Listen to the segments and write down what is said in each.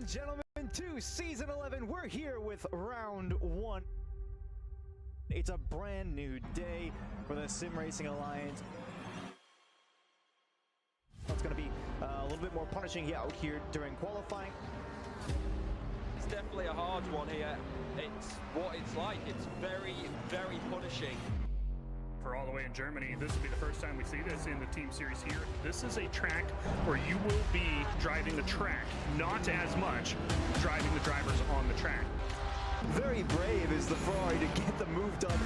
and gentlemen, to Season 11, we're here with Round 1. It's a brand new day for the Sim Racing Alliance. It's going to be a little bit more punishing out here during qualifying. It's definitely a hard one here. It's what it's like. It's very, very punishing. For all the way in Germany, this will be the first time we see this in the team series here. This is a track where you will be driving the track, not as much driving the drivers on the track. Very brave is the Ferrari to get the move done.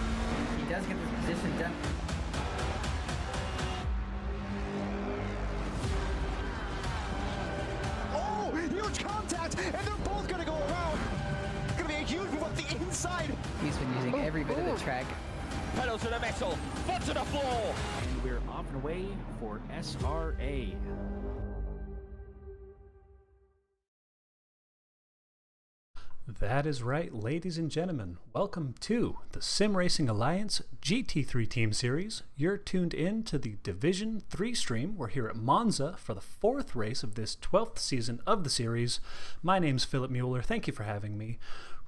He does get the position done. Oh, huge contact, and they're both going to go around. It's going to be a huge move up the inside. He's been using every bit of the track. Pedal to the metal, foot to the floor. And we're off and away for SRA. That is right, ladies and gentlemen. Welcome to the Sim Racing Alliance GT3 Team Series. You're tuned in to the Division 3 stream. We're here at Monza for the 4th race of this 12th season of the series. My name's Philip Mueller. Thank you for having me.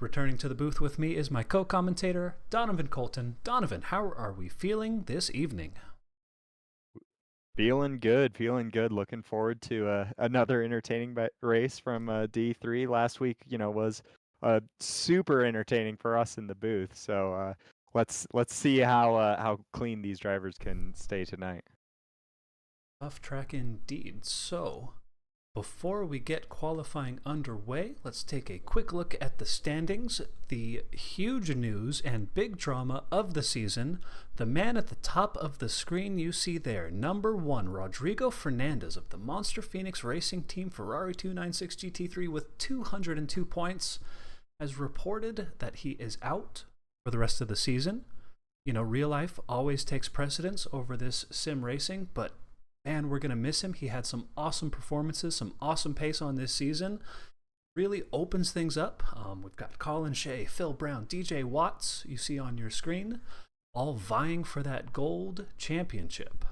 Returning to the booth with me is my co-commentator, Donovan Colton. Donovan, how are we feeling this evening? Feeling good. Looking forward to another entertaining race from D3. Last week, was super entertaining for us in the booth. So let's see how clean these drivers can stay tonight. Tough track indeed. So, before we get qualifying underway, let's take a quick look at the standings. The huge news and big drama of the season. The man at the top of the screen you see there, number 1, Rodrigo Fernandez of the Monster Phoenix Racing Team Ferrari 296 GT3 with 202 points, has reported that he is out for the rest of the season. You know, real life always takes precedence over this sim racing, but man, we're going to miss him. He had some awesome performances, some awesome pace on this season. Really opens things up. We've got Colin Shea, Phil Brown, DJ Watts, you see on your screen, all vying for that gold championship.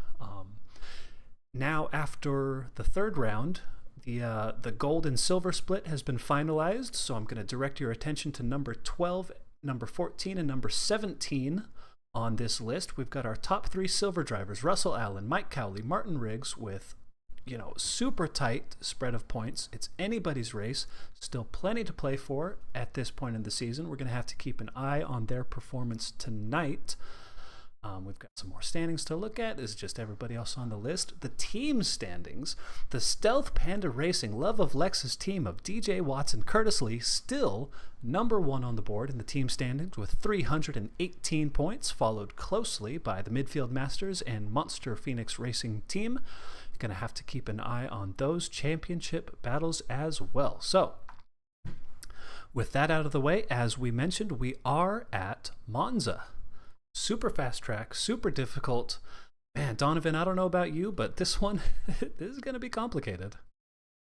Now, after the 3rd round, the gold and silver split has been finalized, so I'm going to direct your attention to number 12, number 14, and number 17. On this list, we've got our top 3 silver drivers, Russell Allen, Mike Cowley, Martin Riggs, with, super tight spread of points. It's anybody's race. Still plenty to play for at this point in the season. We're going to have to keep an eye on their performance tonight. We've got some more standings to look at. Is just everybody else on the list. The team standings. The Stealth Panda Racing Love of Lexus team of DJ Watts and Curtis Lee still number 1 on the board in the team standings with 318 points, followed closely by the Midfield Masters and Monster Phoenix Racing team. You're going to have to keep an eye on those championship battles as well. So, with that out of the way, as we mentioned, we are at Monza. Super fast track, super difficult. Man, Donovan, I don't know about you, but this one, this is going to be complicated.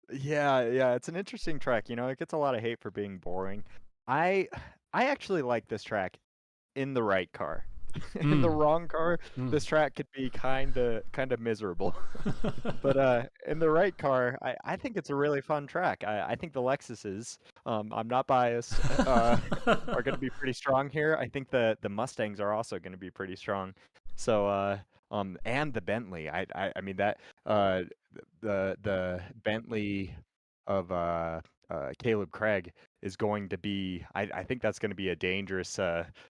Yeah, it's an interesting track. It gets a lot of hate for being boring. I actually like this track in the right car. In the wrong car, this track could be kind of miserable. But in the right car, I think it's a really fun track. I think the Lexuses, I'm not biased, are going to be pretty strong here. I think the Mustangs are also going to be pretty strong. So and the Bentley. I mean that the Bentley of Caleb Craig is going to be, I think that's going to be a dangerous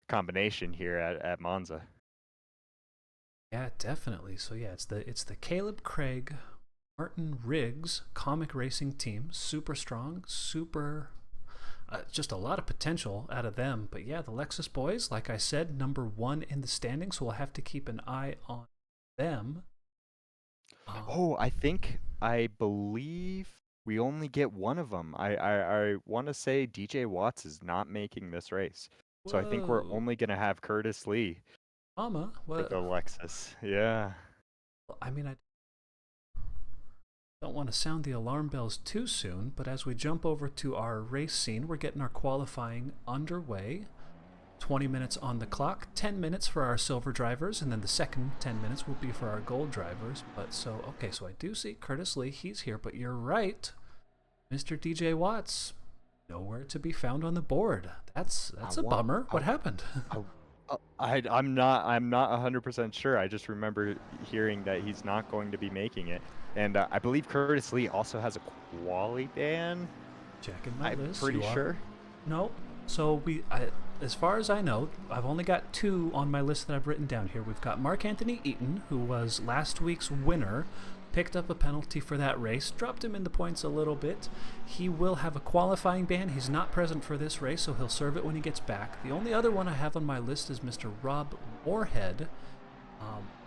combination here at Monza. Yeah, definitely. So yeah, it's the Caleb Craig, Martin Riggs comic racing team. Super strong, super, just a lot of potential out of them. But yeah, the Lexus boys, like I said, number 1 in the standings, so we'll have to keep an eye on them. I believe we only get one of them. I want to say DJ Watts is not making this race. Whoa. So I think we're only going to have Curtis Lee Mama, for the Lexus. Yeah. I mean, I don't want to sound the alarm bells too soon, but as we jump over to our race scene, we're getting our qualifying underway. 20 minutes on the clock, 10 minutes for our silver drivers, and then the second 10 minutes will be for our gold drivers. But so, okay, so I do see Curtis Lee, he's here, but you're right. Mr. DJ Watts, nowhere to be found on the board. That's a bummer. What happened? I'm not 100% sure. I just remember hearing that he's not going to be making it, and I believe Curtis Lee also has a quali ban. Checking my list. I'm pretty sure. No. So as far as I know, I've only got 2 on my list that I've written down here. We've got Mark Anthony Eaton, who was last week's winner, picked up a penalty for that race, dropped him in the points a little bit. He will have a qualifying ban. He's not present for this race, so he'll serve it when he gets back. The only other one I have on my list is Mr. Rob Moorhead.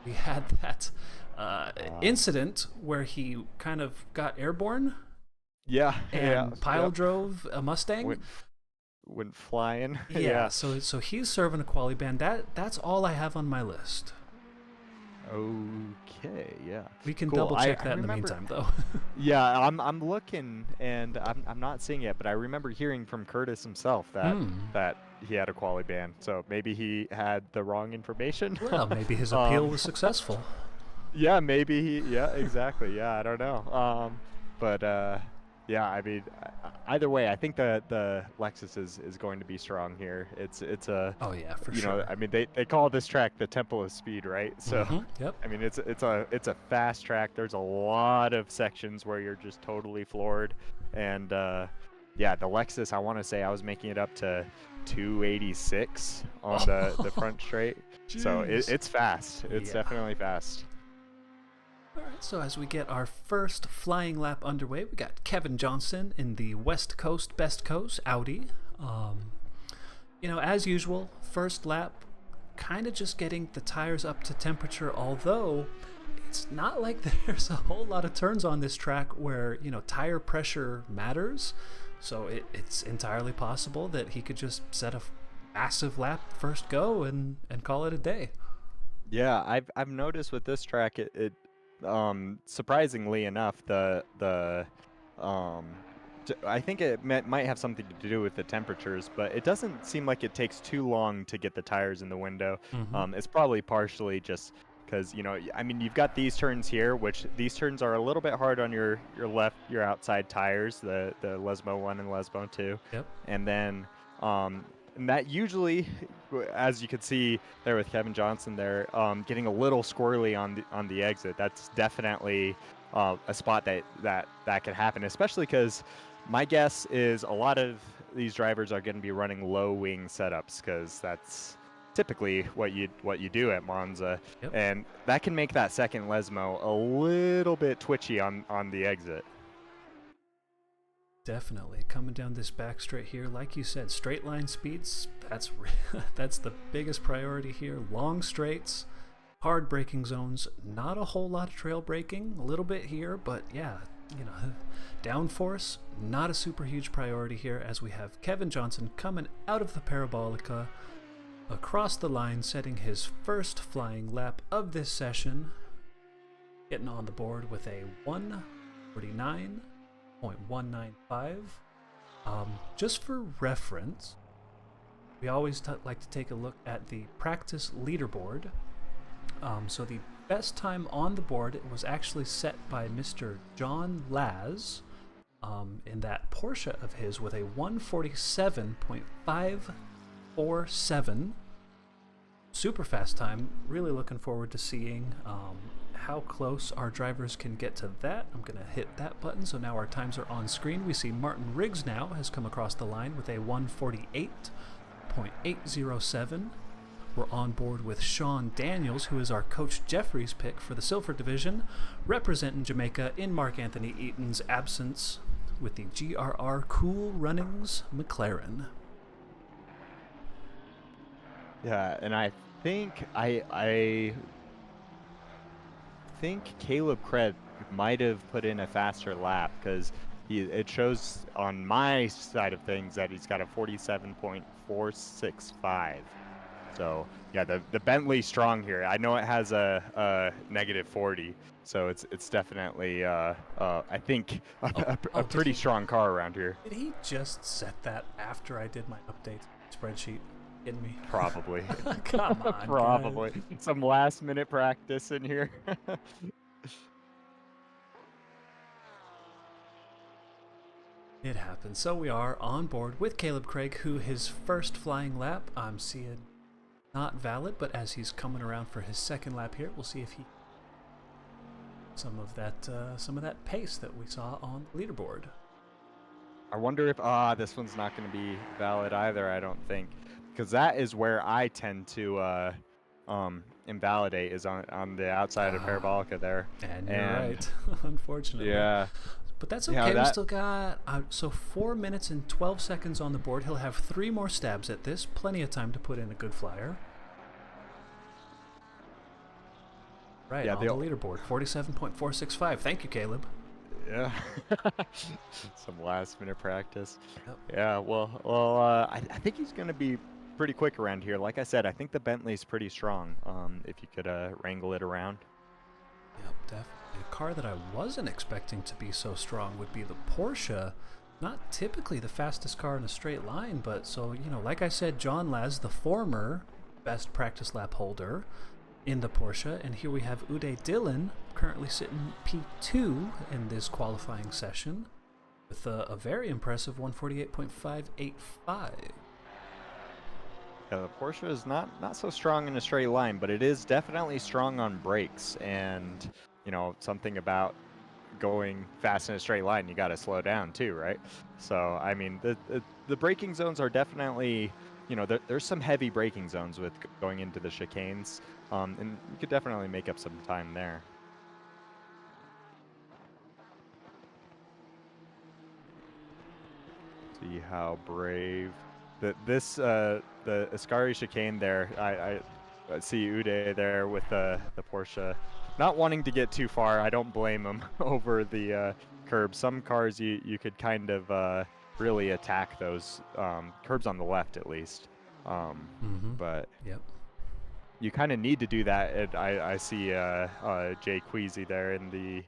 We had that incident where he kind of got airborne. Yeah. And pile drove a Mustang. Went flying. Yeah. So he's serving a quali ban. That's all I have on my list. Okay, yeah. We can double check that in the meantime, though. Yeah, I'm looking and I'm not seeing it, but I remember hearing from Curtis himself that he had a quali ban. So maybe he had the wrong information. Well, maybe his appeal was successful. Yeah, maybe yeah, exactly. Yeah, I don't know. Yeah, I mean, either way, I think the Lexus is going to be strong here. It's a oh yeah, for you sure. know, I mean, they call this track the Temple of Speed, right? So Yep. I mean, it's a fast track. There's a lot of sections where you're just totally floored, and yeah, the Lexus. I want to say I was making it up to 286 on the front straight. So it's fast. It's definitely fast. All right, so as we get our first flying lap underway, we got Kevin Johnson in the West Coast Best Coast Audi. You know, as usual, first lap, kind of just getting the tires up to temperature, although it's not like there's a whole lot of turns on this track where, you know, tire pressure matters. So it's entirely possible that he could just set a massive lap first go and call it a day. Yeah, I've noticed with this track, it surprisingly enough, I think it might have something to do with the temperatures, but it doesn't seem like it takes too long to get the tires in the window. It's probably partially just because, you know, I mean, you've got these turns here, which these turns are a little bit hard on your outside tires, the Lesmo 1 and Lesmo 2. Yep. And then and that usually, as you could see there with Kevin Johnson there, getting a little squirrely on the exit. That's definitely a spot that could happen, especially because my guess is a lot of these drivers are going to be running low wing setups because that's typically what you do at Monza. Yep. And that can make that second Lesmo a little bit twitchy on the exit. Definitely coming down this back straight here, like you said, straight line speeds. That's the biggest priority here. Long straights, hard braking zones. Not a whole lot of trail braking, a little bit here, but yeah, you know, downforce not a super huge priority here. As we have Kevin Johnson coming out of the Parabolica across the line, setting his first flying lap of this session, getting on the board with a 1:49.195. Just for reference, we always like to take a look at the practice leaderboard. So the best time on the board was actually set by Mr. John Laz in that Porsche of his with a 1:47.547. Super fast time. Really looking forward to seeing how close our drivers can get to that. I'm going to hit that button, so now our times are on screen. We see Martin Riggs now has come across the line with a 1:48.807. We're on board with Sean Daniels, who is our Coach Jeffrey's pick for the Silver Division, representing Jamaica in Mark Anthony Eaton's absence with the GRR Cool Runnings McLaren. Yeah, and I think I think Caleb Krebs might have put in a faster lap because it shows on my side of things that he's got a 47.465. So yeah, the Bentley's strong here. I know it has a -40, so it's definitely I think a pretty strong car around here. Did he just set that after I did my update spreadsheet? Kidding me? Probably. Come on. Probably. Guys. Some last minute practice in here. It happens. So we are on board with Caleb Craig, who his first flying lap, I'm seeing not valid, but as he's coming around for his second lap here, we'll see if he some of that pace that we saw on the leaderboard. I wonder if this one's not going to be valid either. I don't think, because that is where I tend to invalidate, is on the outside of Parabolica there. And you're right, unfortunately. Yeah. But that's okay. We still got so 4 minutes and 12 seconds on the board. He'll have 3 more stabs at this. Plenty of time to put in a good flyer. Right, on the leaderboard, 47.465. Thank you, Caleb. Yeah. Some last-minute practice. Yep. Yeah. Well. I think he's going to be pretty quick around here. Like I said, I think the Bentley's pretty strong. If you could wrangle it around. Yep, definitely. A car that I wasn't expecting to be so strong would be the Porsche. Not typically the fastest car in a straight line, but so, like I said, John Laz, the former best practice lap holder in the Porsche, and here we have Uday Dillon currently sitting P2 in this qualifying session with a very impressive 148.585. Yeah, the Porsche is not so strong in a straight line, but it is definitely strong on brakes, and something about going fast in a straight line, you got to slow down too, right? So I mean, the braking zones are definitely, there's some heavy braking zones with going into the chicanes, and you could definitely make up some time there. See how brave the Ascari chicane there. I see Uday there with the Porsche, not wanting to get too far. I don't blame him over the curb. Some cars you could kind of really attack those curbs on the left at least. But yep, you kind of need to do that. And I see Jay Queasy there in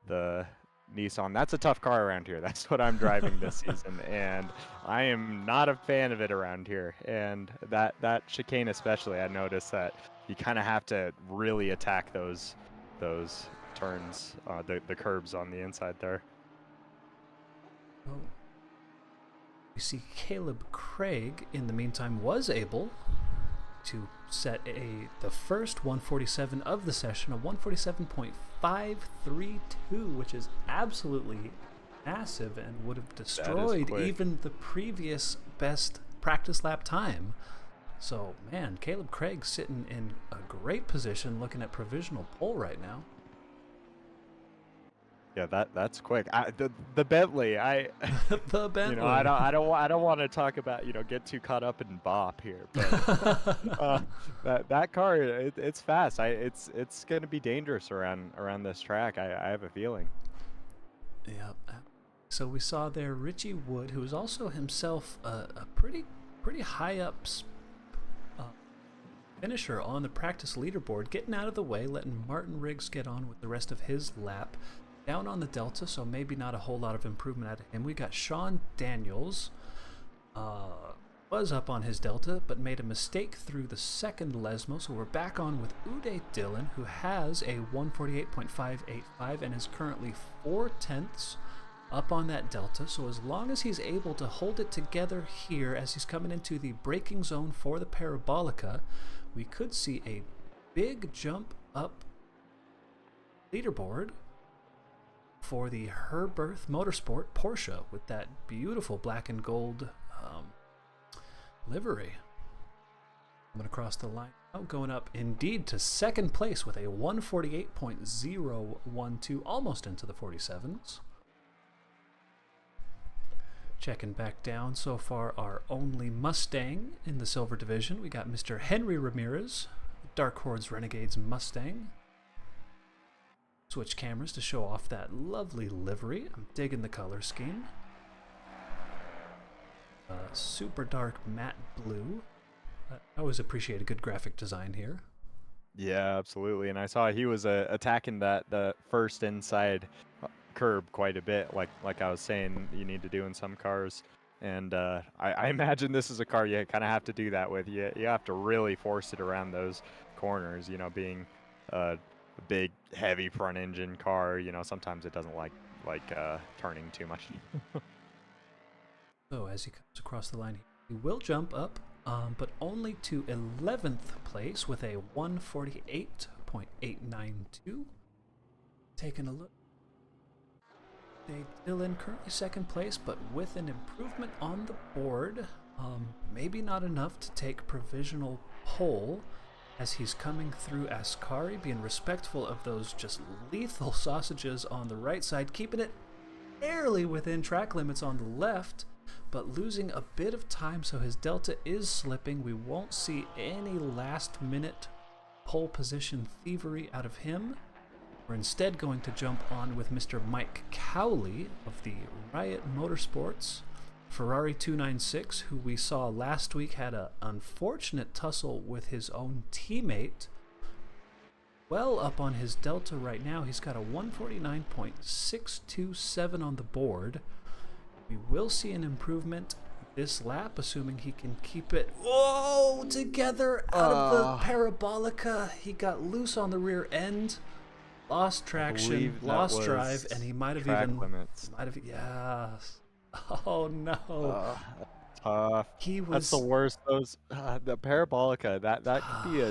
the Nissan. That's a tough car around here. That's what I'm driving this season, and I am not a fan of it around here. And that chicane especially, I noticed that you kind of have to really attack those turns, the curbs on the inside there. Well, you see Caleb Craig, in the meantime, was able to set the first 147 of the session, a 147.532, which is absolutely massive and would have destroyed even the previous best practice lap time. So, man, Caleb Craig sitting in a great position, looking at provisional pole right now. Yeah, that's quick. The Bentley, the Bentley. I don't want to talk about get too caught up in bop here, but that car, it's fast. It's gonna be dangerous around this track. I have a feeling. Yep. So we saw there Richie Wood, who is also himself a pretty high up finisher on the practice leaderboard, getting out of the way, letting Martin Riggs get on with the rest of his lap. Down on the Delta, so maybe not a whole lot of improvement out of him. We got Sean Daniels, was up on his Delta, but made a mistake through the second Lesmo, so we're back on with Uday Dillon, who has a 148.585 and is currently 4/10 up on that Delta. So as long as he's able to hold it together here as he's coming into the braking zone for the Parabolica, we could see a big jump up leaderboard for the Herberth Motorsport Porsche with that beautiful black and gold livery. Coming across the line now, going up indeed to second place with a 148.012, almost into the 47s. Checking back down, so far our only Mustang in the silver division. We got Mr. Henry Ramirez, Dark Horde's Renegades Mustang. Switch cameras to show off that lovely livery. I'm digging the color scheme. Super dark matte blue. I always appreciate a good graphic design here. Yeah, absolutely. And I saw he was attacking the first inside curb quite a bit, like I was saying you need to do in some cars. And I imagine this is a car you kind of have to do that with. You have to really force it around those corners, being a big, heavy front engine car, sometimes it doesn't like turning too much. So as he comes across the line, he will jump up, but only to 11th place with a 148.892. Taking a look. Dylan currently second place, but with an improvement on the board. Maybe not enough to take provisional pole as he's coming through Ascari, being respectful of those just lethal sausages on the right side, keeping it barely within track limits on the left, but losing a bit of time, so his delta is slipping. We won't see any last minute pole position thievery out of him. We're instead going to jump on with Mr. Mike Cowley of the Riot Motorsports Ferrari 296, who we saw last week had an unfortunate tussle with his own teammate. Well up on his delta right now. He's got a 149.627 on the board. We will see an improvement this lap, assuming he can keep it together out of the parabolica. He got loose on the rear end. Lost traction, lost drive, and he might have yes. Oh no. Tough. That's the worst. Those the parabolica. That could be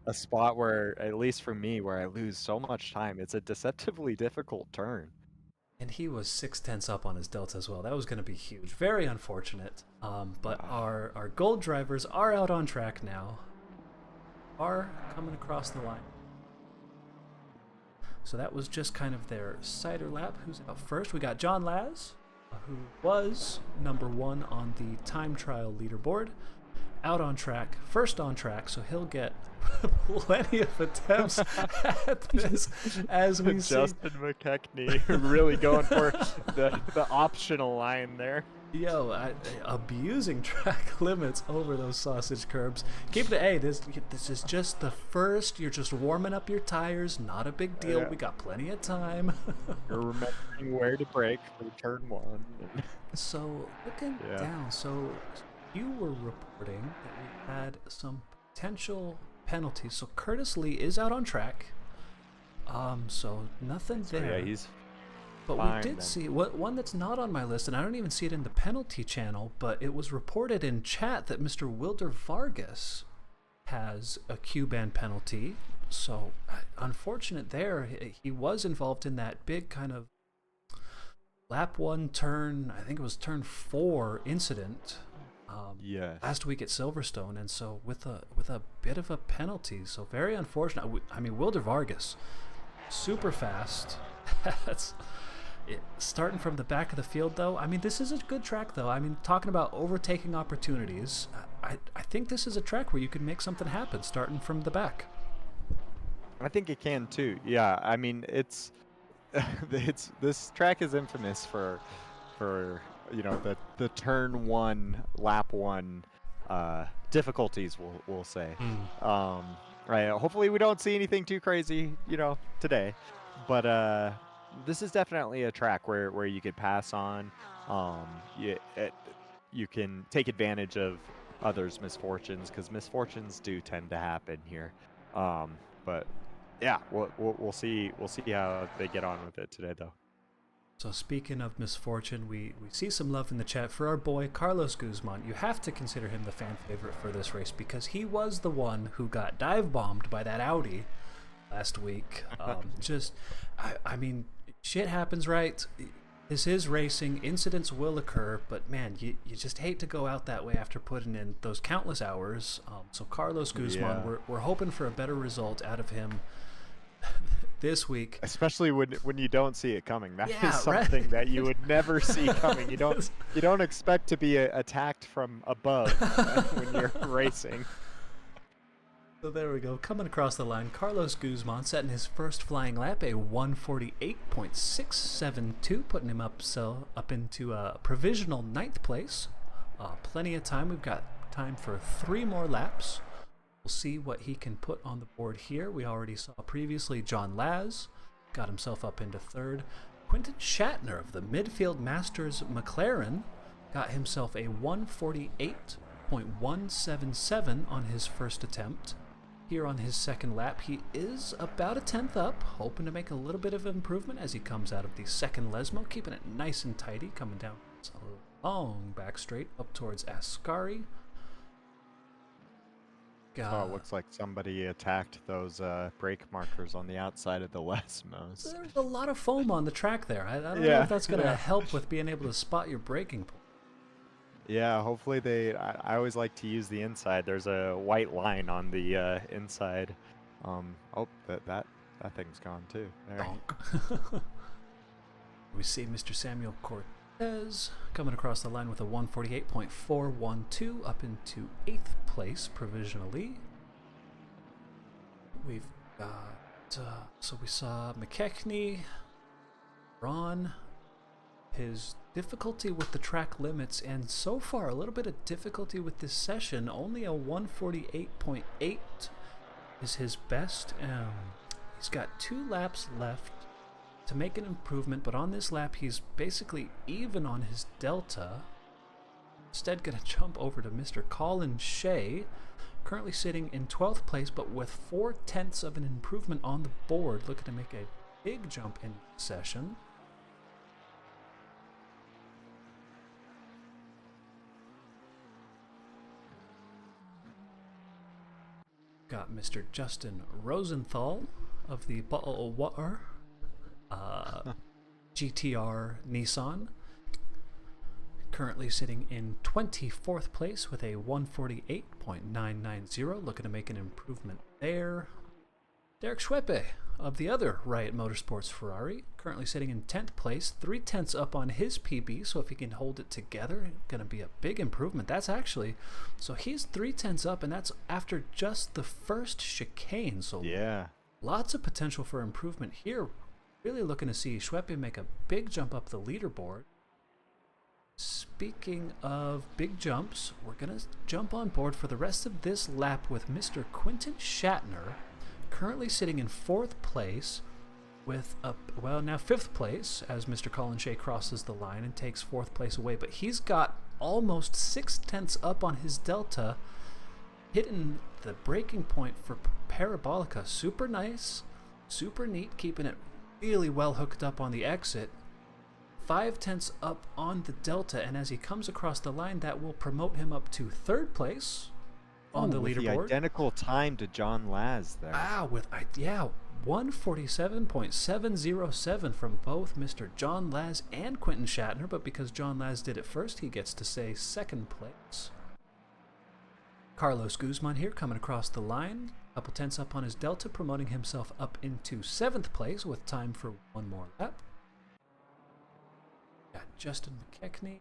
a spot where, at least for me, where I lose so much time. It's a deceptively difficult turn. And he was 0.6 up on his delta as well. That was going to be huge. Very unfortunate. But our gold drivers are out on track now. Are coming across the line. So that was just kind of their cider lap. Who's out first? We got John Laz, who was number 1 on the time trial leaderboard. Out on track, first on track, so he'll get plenty of attempts at this as we see. Justin McKechnie really going for the optional line there. Abusing track limits over those sausage curbs. Keep it this is just the first. You're just warming up your tires. Not a big deal. We got plenty of time. You're remembering where to brake for turn 1. So looking down, so you were reporting that we had some potential penalties. So Curtis Lee is out on track. So nothing there. Yeah, he's. But we did see one that's not on my list, and I don't even see it in the penalty channel, but it was reported in chat that Mr. Wilder Vargas has a Q-ban penalty. So unfortunate there. He was involved in that big kind of lap 1 turn, I think it was turn 4 incident last week at Silverstone, and so with a bit of a penalty. So very unfortunate. I mean, Wilder Vargas, super fast. That's starting from the back of the field, though. I mean, this is a good track, though. I mean, talking about overtaking opportunities, I think this is a track where you can make something happen starting from the back. I think it can too. Yeah, I mean, it's this track is infamous for the turn 1, lap 1 difficulties. We'll say. Right. Hopefully, we don't see anything too crazy, today, but this is definitely a track where you could pass on. You can take advantage of others' misfortunes, because misfortunes do tend to happen here. But yeah, we'll see how they get on with it today, though. So speaking of misfortune, we see some love in the chat for our boy Carlos Guzman. You have to consider him the fan favorite for this race, because he was the one who got dive bombed by that Audi last week. I mean, shit happens, right? This is racing. Incidents will occur, but man, you just hate to go out that way after putting in those countless hours. So Carlos Guzman, we're hoping for a better result out of him this week. Especially when you don't see it coming. That is something that you would never see coming. You don't expect to be attacked from above when you're racing. So there we go. Coming across the line, Carlos Guzman setting his first flying lap, a 148.672, putting him up into a provisional 9th place. Plenty of time. We've got time for 3 more laps. We'll see what he can put on the board here. We already saw previously John Laz got himself up into 3rd. Quentin Shatner of the Midfield Masters McLaren got himself a 148.177 on his first attempt. Here on his 2nd lap, he is about a 10th up, hoping to make a little bit of improvement as he comes out of the 2nd Lesmo, keeping it nice and tidy, coming down long back straight up towards Ascari. Oh, it looks like somebody attacked those brake markers on the outside of the Lesmos. There's a lot of foam on the track there. I don't know if that's going to help with being able to spot your braking point. Yeah, hopefully they... I always like to use the inside. There's a white line on the inside. Oh, that thing's gone too. There. We see Mr. Samuel Cortez coming across the line with a 148.412 up into 8th place provisionally. We've got... so we saw McKechnie, Ron, his difficulty with the track limits, and so far a little bit of difficulty with this session. Only a 148.8 is his best. He's got 2 laps left to make an improvement, but on this lap he's basically even on his delta. Instead gonna jump over to Mr. Colin Shea, currently sitting in 12th place, but with 0.4 of an improvement on the board, looking to make a big jump in the session. Got Mr. Justin Rosenthal of the Bottle Water GTR Nissan, currently sitting in 24th place with a 148.990, looking to make an improvement there. Derek Schweppe of the other Riot Motorsports Ferrari, currently sitting in 10th place, 0.3 up on his PB, so if he can hold it together, going to be a big improvement. That's actually, so he's 0.3 up, and that's after just the first chicane, so yeah, lots of potential for improvement here. Really looking to see Schweppe make a big jump up the leaderboard. Speaking of big jumps, we're going to jump on board for the rest of this lap with Mr. Quentin Shatner, currently sitting in 4th place with now 5th place as Mr. Colin Shea crosses the line and takes 4th place away, but he's got almost 0.6 up on his delta, hitting the braking point for Parabolica. Super nice, super neat, keeping it really well hooked up on the exit. 0.5 up on the delta, and as he comes across the line, that will promote him up to 3rd place on the leaderboard. The identical time to John Laz there. Wow, 147.707 from both Mr. John Laz and Quentin Shatner, but because John Laz did it first, he gets to say 2nd place. Carlos Guzman here coming across the line, a couple tenths up on his delta, promoting himself up into 7th place with time for one more lap. Got Justin McKechnie.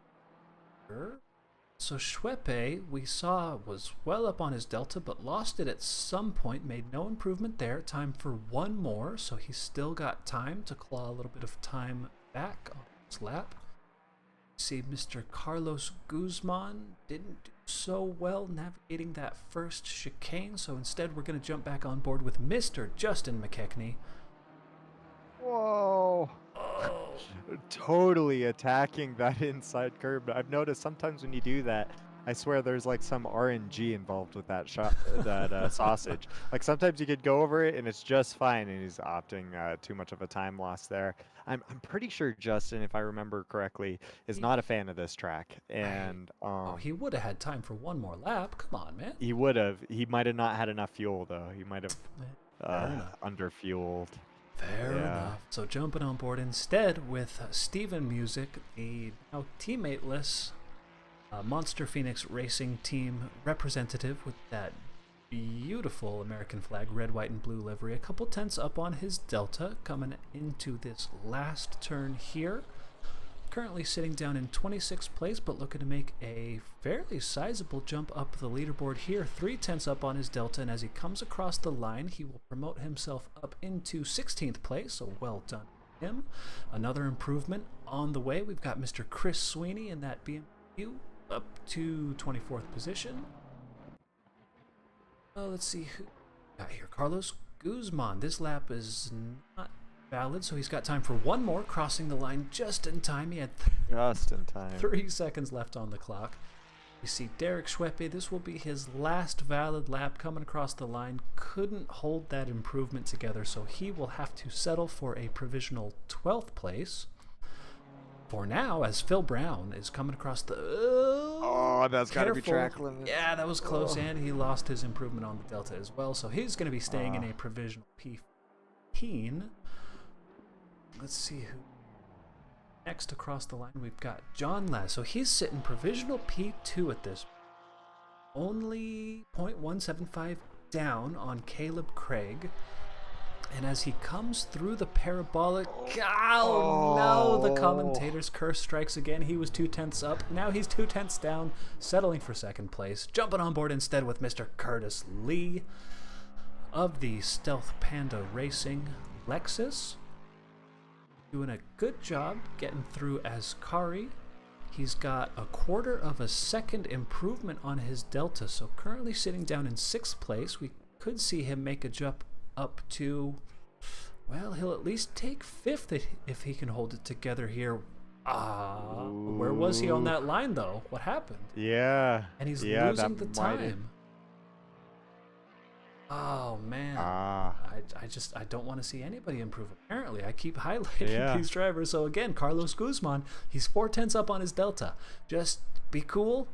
So Schweppe, we saw, was well up on his delta, but lost it at some point, made no improvement there. Time for one more, so he's still got time to claw a little bit of time back on his lap. See, Mr. Carlos Guzman didn't do so well navigating that first chicane, so instead we're going to jump back on board with Mr. Justin McKechnie. Whoa. Oh. Totally attacking that inside curb. I've noticed sometimes when you do that, I swear there's like some RNG involved with that sausage. Like sometimes you could go over it and it's just fine, and he's opting too much of a time loss there. I'm pretty sure Justin, if I remember correctly, is not a fan of this track, and he would have had time for one more lap. Come on, man. He would have. He might have not had enough fuel though. He might have underfueled. Fair enough. So jumping on board instead with Steven Music, the now teammateless Monster Phoenix Racing Team representative with that beautiful American flag, red, white, and blue livery. A couple tenths up on his delta coming into this last turn here. Currently sitting down in 26th place, but looking to make a fairly sizable jump up the leaderboard here. 0.3 up on his delta, and as he comes across the line, he will promote himself up into 16th place, so well done to him. Another improvement on the way. We've got Mr. Chris Sweeney in that BMW up to 24th position. Let's see who got here. Carlos Guzman. This lap is not valid, so he's got time for one more, crossing the line just in time. He had just in time. 3 seconds left on the clock. We see Derek Schweppe. This will be his last valid lap coming across the line. Couldn't hold that improvement together, so he will have to settle for a provisional 12th place. for now, as Phil Brown is coming across the... Oh, that's got to be careful. track limits. Yeah, that was close, and he lost his improvement on the Delta as well, so he's going to be staying in a provisional P15. Let's see who... Next across the line, we've got John Laz. So he's sitting provisional P2 at this. Only 0.175 down on Caleb Craig. And as he comes through the parabolic, no, the commentator's curse strikes again. He was 2/10 up. Now he's 2/10 down, settling for second place. Jumping on board instead with Mr. Curtis Lee of the Stealth Panda Racing Lexus. Doing a good job getting through as Kari. He's got a 1/4 of a second improvement on his Delta, so currently sitting down in 6th place. We could see him make a jump up to, well, he'll at least take 5th if he can hold it together here. Where was he on that line, though? What happened? Yeah. And he's yeah, losing the that time. Oh, man. I don't want to see anybody improve. Apparently, I keep highlighting these drivers. So again, Carlos Guzman, he's 4/10 up on his Delta. Just be cool.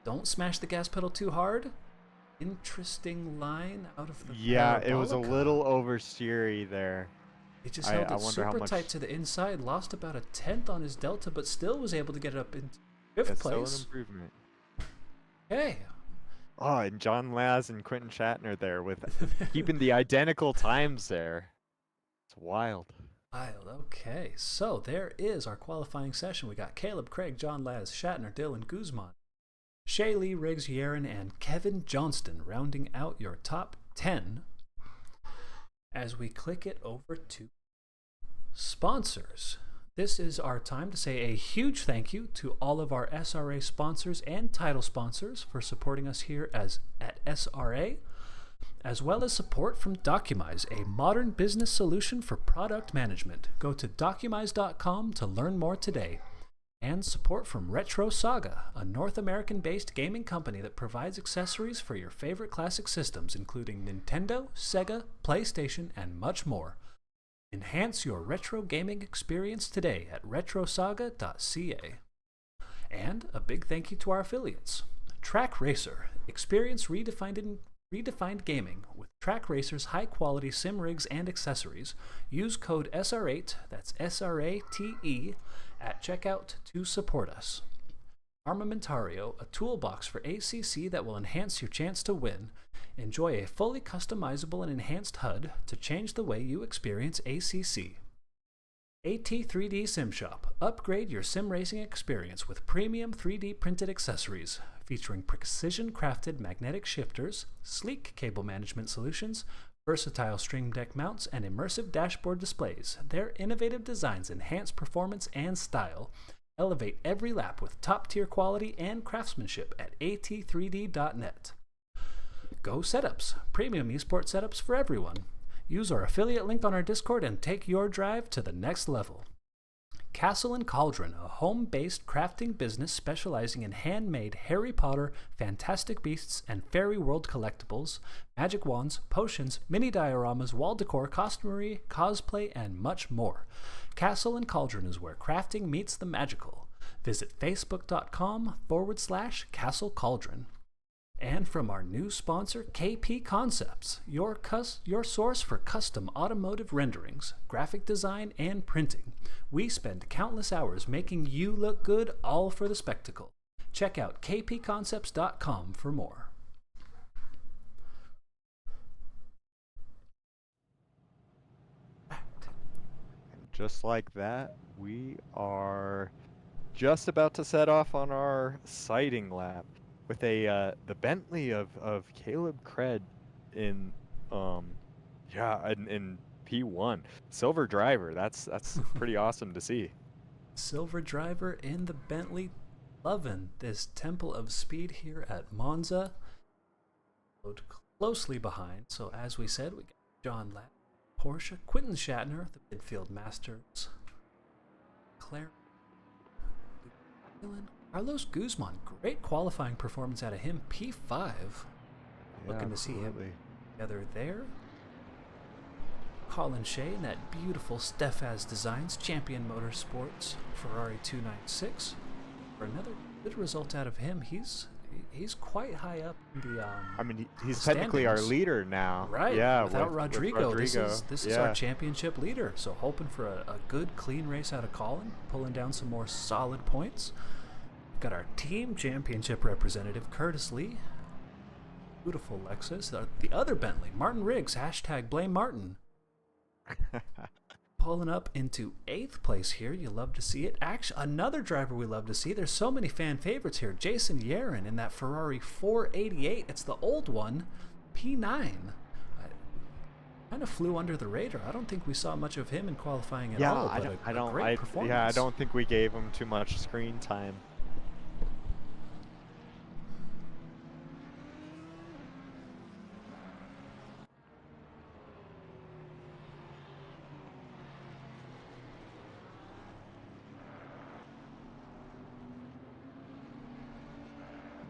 Don't smash the gas pedal too hard. Interesting line out of the it was a little oversteery there. He just held it super tight to the inside, lost about a 1/10 on his Delta, but still was able to get it up into 5th place. Still an improvement. Hey. Oh, and John Laz and Quentin Shatner there with keeping the identical times there. It's wild. Okay, so there is our qualifying session. We got Caleb Craig, John Laz, Shatner, Dylan Guzman, Shay Lee, Riggs, Yaron, and Kevin Johnston rounding out your top 10 as we click it over to sponsors. This is our time to say a huge thank you to all of our SRA sponsors and title sponsors for supporting us here at SRA, as well as support from Documize, a modern business solution for product management. Go to documize.com to learn more today. And support from Retro Saga, a North American-based gaming company that provides accessories for your favorite classic systems, including Nintendo, Sega, PlayStation, and much more. Enhance your retro gaming experience today at retrosaga.ca. And a big thank you to our affiliates. Track Racer. Experience redefined gaming with Track Racer's high-quality sim rigs and accessories. Use code SR8, that's SRATE, at checkout to support us. Armamentario, a toolbox for ACC that will enhance your chance to win. Enjoy a fully customizable and enhanced HUD to change the way you experience ACC. AT3D Sim Shop. Upgrade your sim racing experience with premium 3D printed accessories featuring precision-crafted magnetic shifters, sleek cable management solutions, versatile stream deck mounts, and immersive dashboard displays. Their innovative designs enhance performance and style. Elevate every lap with top-tier quality and craftsmanship at at3d.net. Go Setups, premium esports setups for everyone. Use our affiliate link on our Discord and take your drive to the next level. Castle and Cauldron, a home-based crafting business specializing in handmade Harry Potter, Fantastic Beasts, and Fairy World collectibles, magic wands, potions, mini dioramas, wall decor, costumery, cosplay, and much more. Castle and Cauldron is where crafting meets the magical. Visit facebook.com/Castle Cauldron. And from our new sponsor, KP Concepts, your source for custom automotive renderings, graphic design, and printing. We spend countless hours making you look good, all for the spectacle. Check out kpconcepts.com for more. And just like that, we are just about to set off on our sighting lap with the Bentley of Caleb Craig in P1 silver driver. That's pretty awesome to see. Silver driver in the Bentley, loving this Temple of Speed here at Monza. Followed closely behind. So as we said, we got John Ladd, Porsche, Quentin Shatner, the midfield masters, Claire, Carlos Guzman, great qualifying performance out of him, P5. Looking to see him together there. Colin Shea in that beautiful Stefaz Designs Champion Motorsports Ferrari 296. For another good result out of him, he's quite high up in the I mean, he's the technically our standings. leader now. Right. Yeah. Without Rodrigo, this is our Yeah. championship leader. So hoping for a good, clean race out of Colin, pulling down some more solid points. Got our team championship representative, Curtis Lee. Beautiful Lexus. The other Bentley, Martin Riggs, #blame Martin. Pulling up into 8th place here. You love to see it. Actually, another driver we love to see. There's so many fan favorites here. Jason Yaron in that Ferrari 488. It's the old one, P9. Kind of flew under the radar. I don't think we saw much of him in qualifying at all. But a great performance. I don't think we gave him too much screen time.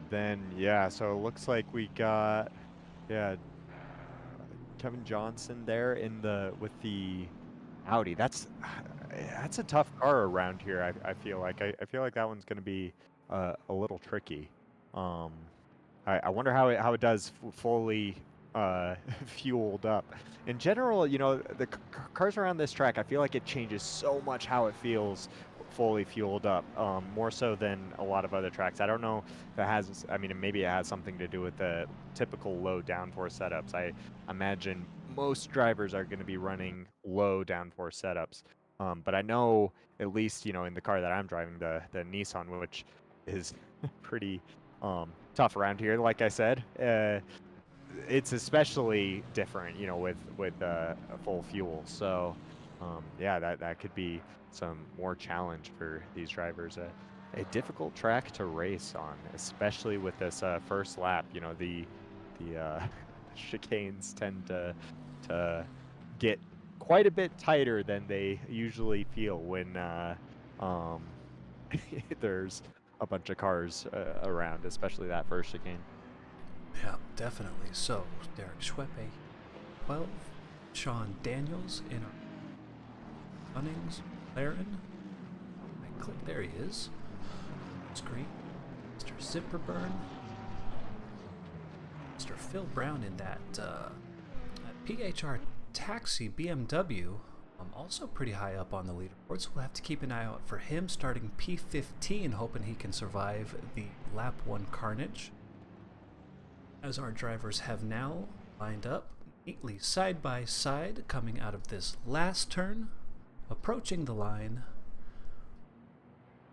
Then yeah, so it looks like we got Kevin Johnson there with the Audi. That's a tough car around here. I feel like I feel like that one's going to be a little tricky. I wonder how it does fully fueled up. In general, you know, the cars around this track, I feel like it changes so much how it feels fully fueled up, more so than a lot of other tracks. I don't know if it has, I mean, maybe it has something to do with the typical low downforce setups. I imagine most drivers are going to be running low downforce setups. But I know, at least, you know, in the car that I'm driving, the Nissan, which is pretty tough around here, like I said, it's especially different, you know, with a full fuel. So yeah, that could be some more challenge for these drivers. A difficult track to race on, especially with this first lap. You know, the chicanes tend to get quite a bit tighter than they usually feel when there's a bunch of cars around, especially that first chicane. Yeah, definitely. So, Derek Schweppe, 12, Sean Daniels in our Runnings, Laren. I click, there he is. Screen. Mr. Zipperburn. Mr. Phil Brown in that PHR Taxi BMW. Also pretty high up on the leaderboard, so we'll have to keep an eye out for him, starting P15, hoping he can survive the lap 1 carnage. As our drivers have now lined up neatly side by side, coming out of this last turn, approaching the line,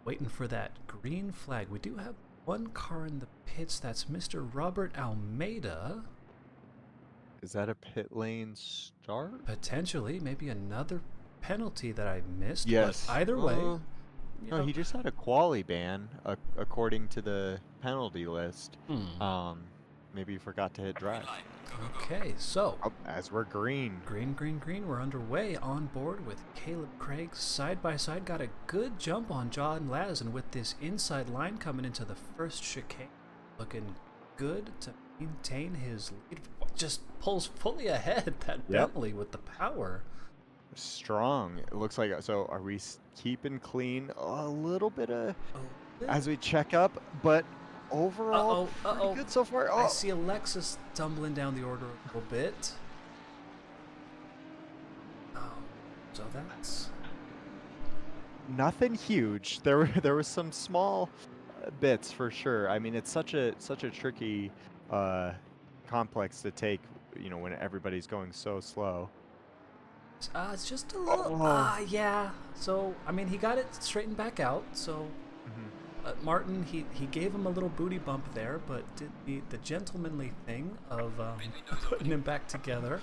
waiting for that green flag. We do have one car in the pits. That's Mr. Robert Almeida. Is that a pit lane start? Potentially, maybe another penalty that I missed. Yes. But either way, no, he just had a quali ban, according to the penalty list. Maybe he forgot to hit drive. Okay, so as we're green, we're underway on board with Caleb Craig side by side. Got a good jump on John Laz, and with this inside line coming into the first chicane, looking good to maintain his lead. Just pulls fully ahead that Bentley with the power. Strong. It looks like. So are we keeping clean? A little bit of as we check up, but overall pretty good so far. I see Alexis tumbling down the order a little bit. So that's nothing huge. There was some small bits for sure. I mean, it's such a tricky complex to take, you know, when everybody's going so slow. It's just a little yeah. So I mean, he got it straightened back out. So Martin, he gave him a little booty bump there, but did the gentlemanly thing of putting him back together.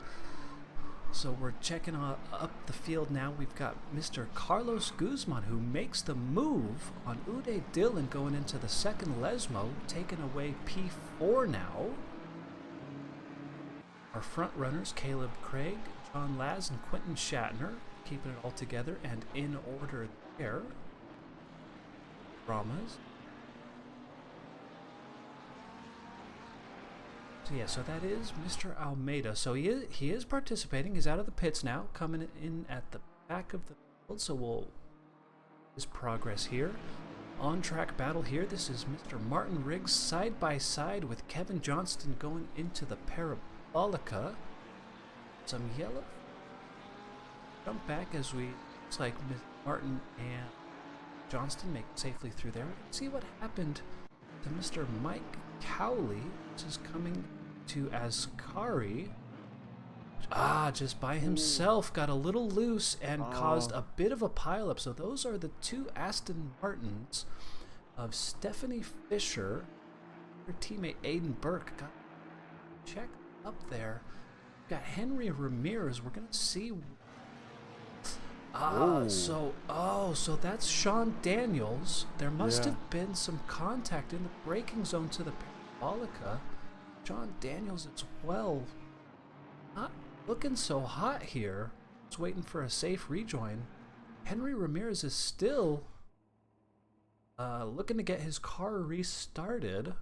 So we're checking up the field now. We've got Mr. Carlos Guzman, who makes the move on Uday Dillon going into the second Lesmo, taking away P4 now. Our front runners, Caleb Craig, John Laz, and Quentin Shatner, keeping it all together and in order there. Ramas. So yeah, so that is Mr. Almeida. So he is participating. He's out of the pits now, coming in at the back of the field. So we'll his progress here. On-track battle here. This is Mr. Martin Riggs side by side with Kevin Johnston going into the Parabolica. Some yellow jump back as we looks like Martin and Johnston make it safely through there. Let's see what happened to Mr. Mike Cowley. This is coming to Ascari. Just by himself, got a little loose and caused a bit of a pileup. So those are the two Aston Martins of Stephanie Fisher. Her teammate Aiden Burke got checked up there. Got Henry Ramirez. We're gonna see. So that's Sean Daniels. There must have been some contact in the braking zone to the Parabolica. Sean Daniels as well. Not looking so hot here. Just waiting for a safe rejoin. Henry Ramirez is still looking to get his car restarted.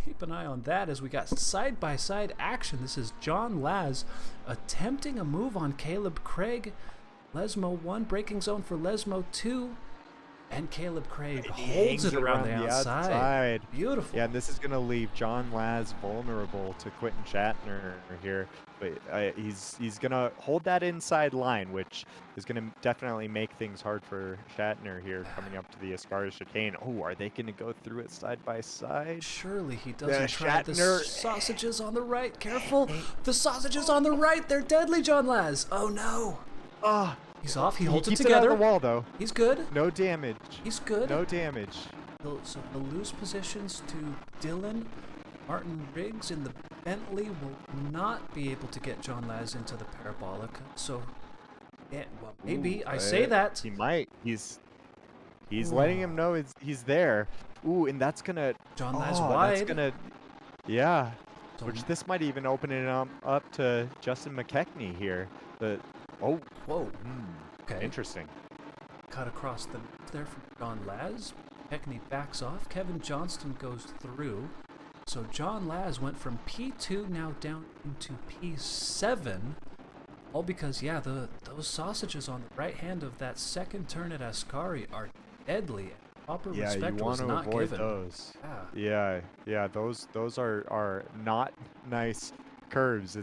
Keep an eye on that as we got side-by-side action. This is John Laz attempting a move on Caleb Craig. Lesmo 1, braking zone for Lesmo 2. And Caleb Craig holds it around the outside. Beautiful. Yeah, and this is going to leave John Laz vulnerable to Quentin Shatner here. But he's going to hold that inside line, which is going to definitely make things hard for Shatner here coming up to the Ascari chicane. Oh, are they going to go through it side by side? Surely he doesn't try the sausages on the right. Careful. The sausages on the right. They're deadly, John Laz. Oh, no. He's off. He holds it together. It on the wall, though. He's good. No damage. He's good. No damage. So the loose positions to Dylan. Martin Riggs in the Bentley will not be able to get John Laz into the Parabolica. So, yeah, well, maybe. I say that. He might. He's letting him know he's there. Ooh, and that's going to... John Laz wide. That's going to... Yeah. Which this might even open it up to Justin McKechnie here. Whoa. Okay. Interesting. Cut across the there from John Laz. McKechnie backs off. Kevin Johnston goes through. So John Laz went from P2 now down into P7. All because, those sausages on the right hand of that second turn at Ascari are deadly. Proper respect was not given. You want to avoid those. Yeah, those are not nice curves.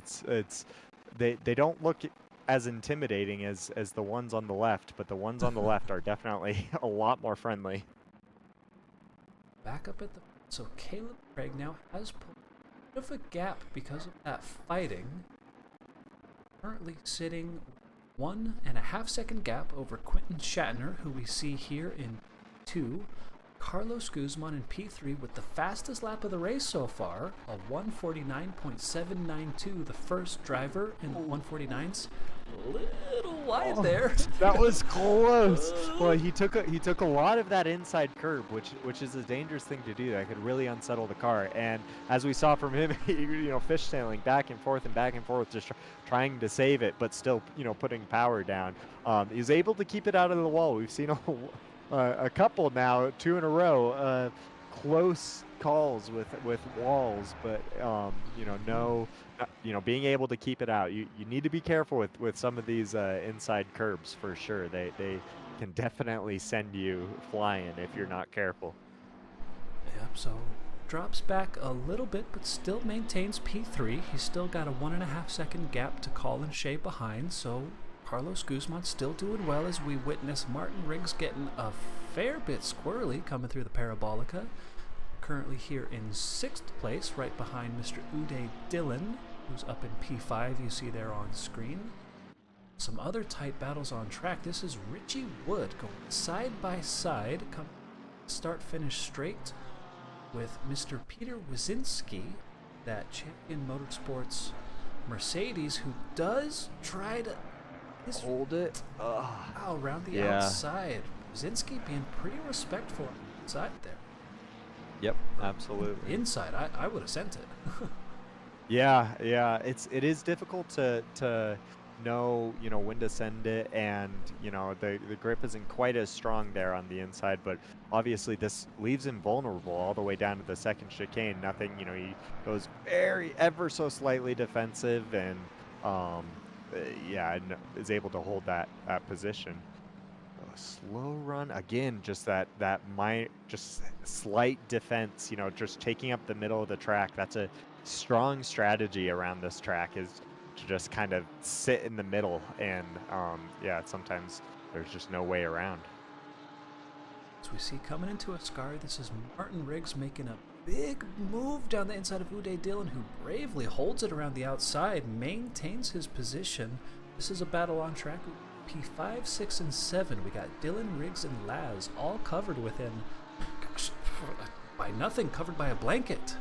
They don't look as intimidating as the ones on the left, but the ones on the left are definitely a lot more friendly. Back up at the... So Caleb Craig now has pulled a bit of a gap because of that fighting. Currently sitting 1.5 second gap over Quentin Shatner, who we see here in 2. Carlos Guzman in P3 with the fastest lap of the race so far, a 149.792. The first driver in the 149s. Little wide there. That was close. Well, he took a lot of that inside curb, which is a dangerous thing to do. That could really unsettle the car. And as we saw from him, fishtailing back and forth, just trying to save it, but still, putting power down. He was able to keep it out of the wall. We've seen a couple now, 2 in a row, close calls with walls, but being able to keep it out. You need to be careful with some of these inside curbs for sure. They can definitely send you flying if you're not careful. Yep. So drops back a little bit, but still maintains P3. He's still got a 1.5 second gap to Colin Shea behind. So Carlos Guzman still doing well as we witness Martin Riggs getting a fair bit squirrely coming through the Parabolica. Currently here in 6th place, right behind Mr. Uday Dillon, who's up in P5, you see there on screen. Some other tight battles on track. This is Richie Wood going side by side, start-finish straight with Mr. Peter Wyszynski, that Champion Motorsports Mercedes, who does try to hold it around the outside. Wyszynski being pretty respectful outside there. Yep, absolutely. Inside, I would have sent it. Yeah, it is difficult to know, when to send it, and the grip isn't quite as strong there on the inside, but obviously this leaves him vulnerable all the way down to the second chicane. Nothing, he goes ever so slightly defensive, and yeah, and is able to hold that position. A slow run again, just just slight defense, just taking up the middle of the track. That's a strong strategy around this track, is to just kind of sit in the middle, and yeah, sometimes there's just no way around. As we see coming into Ascari, this is Martin Riggs making a big move down the inside of Uday Dillon, who bravely holds it around the outside, maintains his position. This is a battle on track. P5, 6, and 7. We got Dillon, Riggs, and Laz all covered within, gosh, by nothing, covered by a blanket.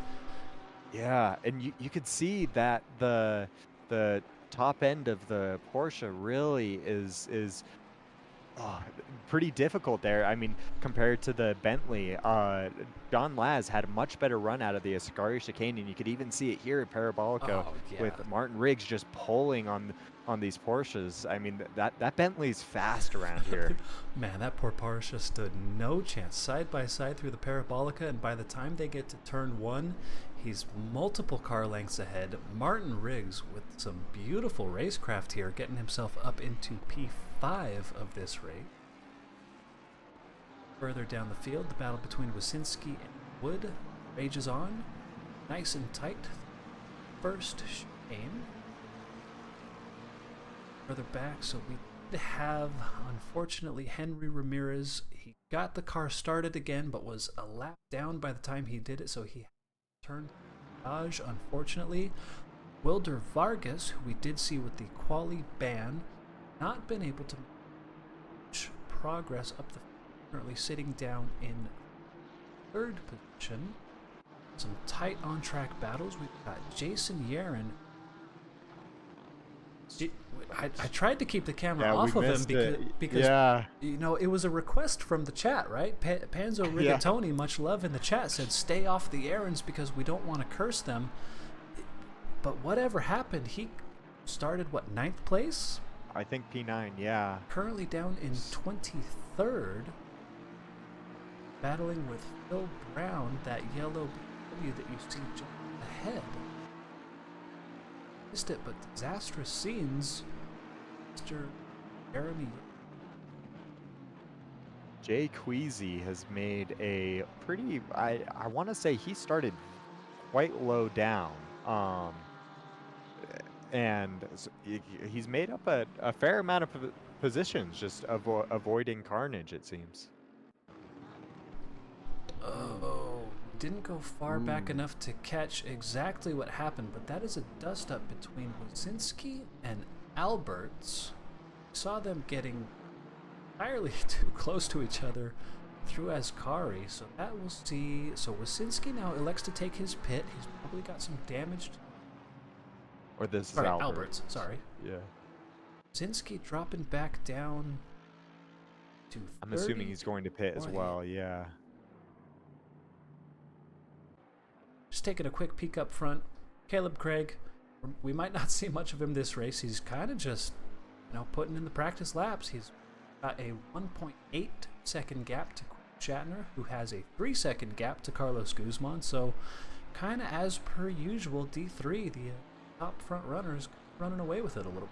Yeah, and you could see that the top end of the Porsche really is pretty difficult there. I mean, compared to the Bentley, John Laz had a much better run out of the Ascari chicane, and you could even see it here in Parabolica with Martin Riggs just pulling on these Porsches. I mean, that Bentley's fast around here. Man, that poor Porsche stood no chance. Side by side through the Parabolica, and by the time they get to turn 1, he's multiple car lengths ahead. Martin Riggs with some beautiful racecraft here, getting himself up into P5 of this race. Further down the field, the battle between Wasinski and Wood rages on. Nice and tight. First aim. Further back, so we did have, unfortunately, Henry Ramirez. He got the car started again, but was a lap down by the time he did it, so he turned Dodge, unfortunately. Wilder Vargas, who we did see with the quali ban, not been able to make progress up the field, currently sitting down in 3rd position. Some tight on-track battles. We've got Jason Yaron. I tried to keep the camera off of him because it was a request from the chat, right? Panzo Rigatoni, much love in the chat, said stay off the errands because we don't want to curse them. But whatever happened, he started, 9th place? I think P9, yeah. Currently down in 23rd, battling with Phil Brown, that yellow BMW that you see just ahead. Missed it, but disastrous scenes. Mr. Jeremy. Jay Queasy has made a pretty, I want to say he started quite low down. And he's made up a fair amount of positions, just avoiding carnage, it seems. Oh, didn't go far back enough to catch exactly what happened, but that is a dust-up between Wasinski and Alberts. Saw them getting entirely too close to each other through Ascari, so that we'll see. So Wasinski now elects to take his pit. He's probably got some damaged... Or this is Alberts, sorry. Yeah. Wasinski dropping back down to 30. I'm assuming he's going to pit as well, yeah. Just taking a quick peek up front. Caleb Craig, we might not see much of him this race. He's kind of just, putting in the practice laps. He's got a 1.8 second gap to Shatner, who has a 3-second gap to Carlos Guzman. So, kind of as per usual, D3, the top front runners, running away with it a little bit.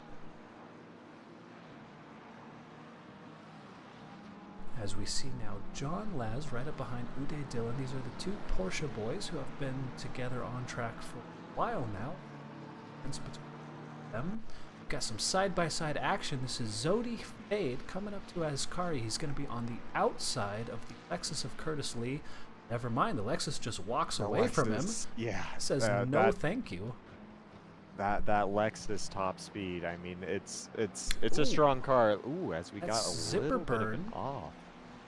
As we see now, John Laz right up behind Uday Dillon. These are the two Porsche boys who have been together on track for a while now. Between them, we've got some side-by-side action. This is Zodi Fade coming up to Ascari. He's going to be on the outside of the Lexus of Curtis Lee. Never mind, the Lexus just walks away from him. Yeah, says no, thank you. That Lexus top speed. I mean, it's a strong car. Ooh, as we got a zipper little bit of burn an off.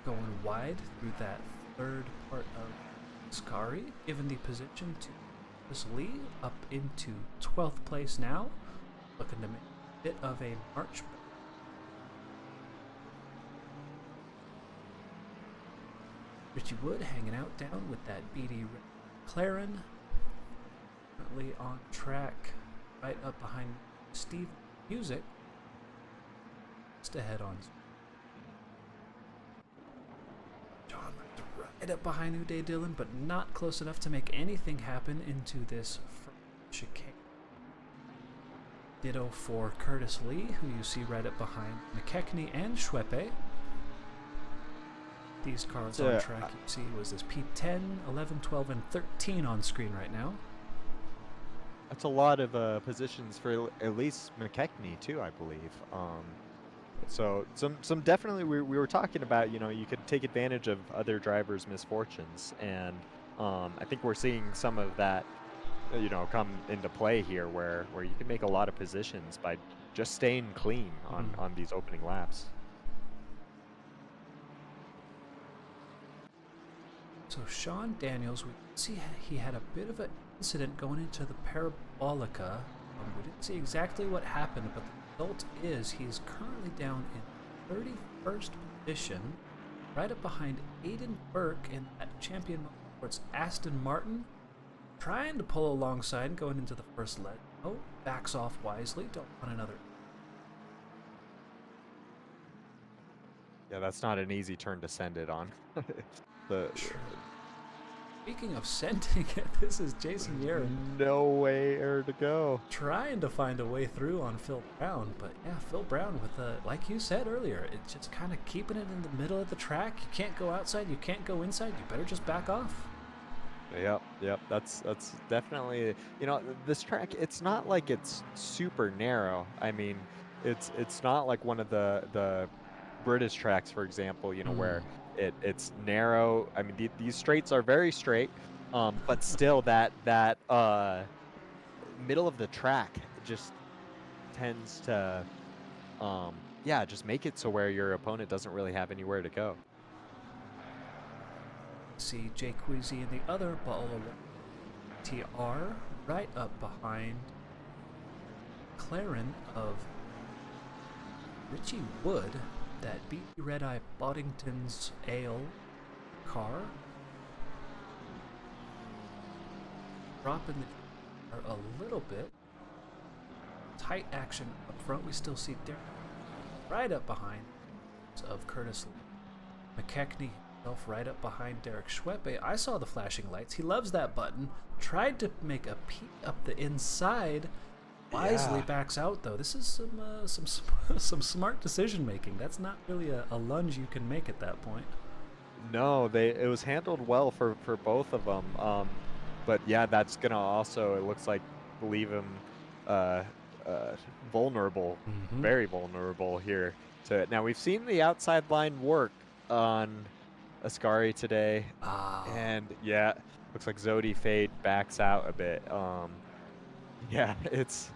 Going wide through that 3rd part of Ascari, given the position to Chris Lee up into 12th place now, looking to make a bit of a march. Richie Wood hanging out down with that BD McLaren, currently on track right up behind Steve Music. just ahead on. John right up behind Uday Dillon, but not close enough to make anything happen into this chicane. Ditto for Curtis Lee, who you see right up behind McKechnie and Schweppe. These cars on track, you see, was this P10, 11, 12, and 13 on screen right now. That's a lot of positions for at least McKechnie too, I believe. So some definitely we were talking about, you know, you could take advantage of other drivers' misfortunes, and I think we're seeing some of that, you know, come into play here, where you can make a lot of positions by just staying clean on these opening laps. So Sean Daniels, we see he had a bit of an incident going into the Parabolica. We didn't see exactly what happened, but the result is he's currently down in 31st position, right up behind Aiden Burke in that champion motorsports Aston Martin, trying to pull alongside going into the first leg. Oh, backs off wisely, don't want another. Yeah, that's not an easy turn to send it on. Speaking of sending it, this is Jason Yarrow. Nowhere to go. Trying to find a way through on Phil Brown, but yeah, Phil Brown with like you said earlier, it's just kind of keeping it in the middle of the track. You can't go outside, you can't go inside. You better just back off. Yep. That's definitely, you know, this track. It's not like it's super narrow. I mean, it's not like one of the British tracks, for example, you know, where it's narrow. I mean, these straights are very straight, but still that middle of the track just tends to, just make it so where your opponent doesn't really have anywhere to go. See Jake Queasy in the other bottle of TR right up behind McLaren of Richie Wood, that beat Red Eye Boddington's Ale car. Dropping the car a little bit. Tight action up front. We still see Derek right up behind of Curtis Lee. McKechnie right up behind Derek Schweppe. I saw the flashing lights. He loves that button. Tried to make a peek up the inside. Wisely backs out though. This is some smart decision making. That's not really a lunge you can make at that point. No, it was handled well for both of them. But yeah, that's gonna also, it looks like, leave him vulnerable, very vulnerable here. Now we've seen the outside line work on Ascari today, and yeah, looks like Zodi Fade backs out a bit. It's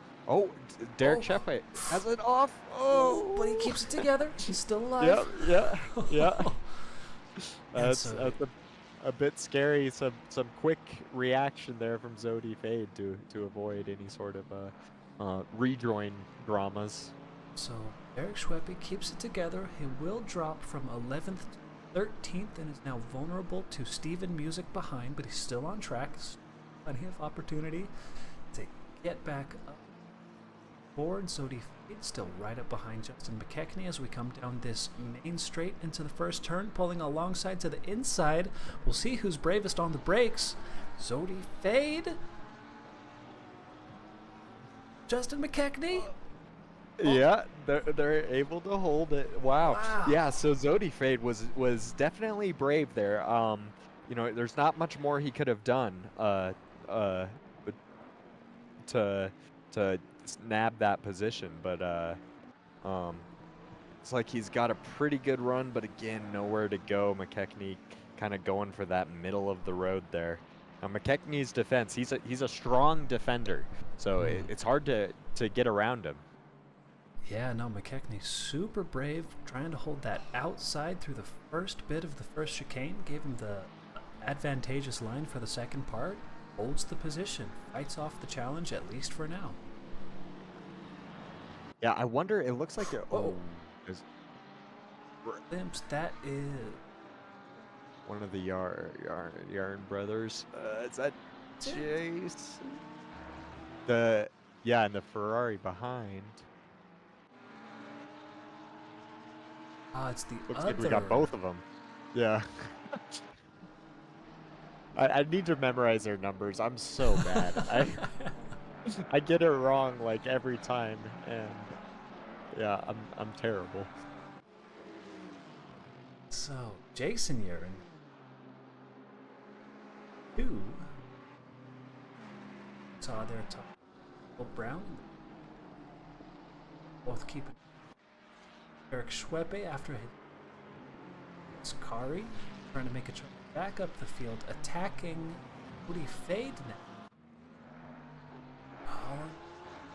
Derek Schweppe has it off. But he keeps it together. He's still alive. Yeah. That's a bit scary. Some quick reaction there from Zodi Fade to avoid any sort of rejoin dramas. So Derek Schweppe keeps it together. He will drop from 11th to 13th and is now vulnerable to Steven Music behind, but he's still on track. Plenty of opportunity to get back up forward. Zodi Fade still right up behind Justin McKechnie as we come down this main straight into the first turn, pulling alongside to the inside. We'll see who's bravest on the brakes. Zodi Fade, Justin McKechnie. Yeah, they're able to hold it. Wow. Yeah, so Zodi Fade was definitely brave there. You know, there's not much more he could have done to nab that position, but it's like he's got a pretty good run, but again, nowhere to go. McKechnie kind of going for that middle of the road there. Now McKechnie's defense, he's a strong defender, so it's hard to get around him. Yeah, no, McKechnie super brave, trying to hold that outside through the first bit of the first chicane, gave him the advantageous line for the second part, holds the position, fights off the challenge, at least for now. Yeah, I wonder, it looks like Limps, that is one of the Yarn brothers. Is that Chase? And the Ferrari behind. Ah, it's the Looks other. like we got both of them. Yeah. I need to memorize their numbers. I'm so bad. I get it wrong like every time, and yeah, I'm terrible. So, Jason Urine. 2. Saw their top. Brown. Both keeping. Eric Schweppe after his Kari trying to make a charge back up the field, attacking Woody Fade now.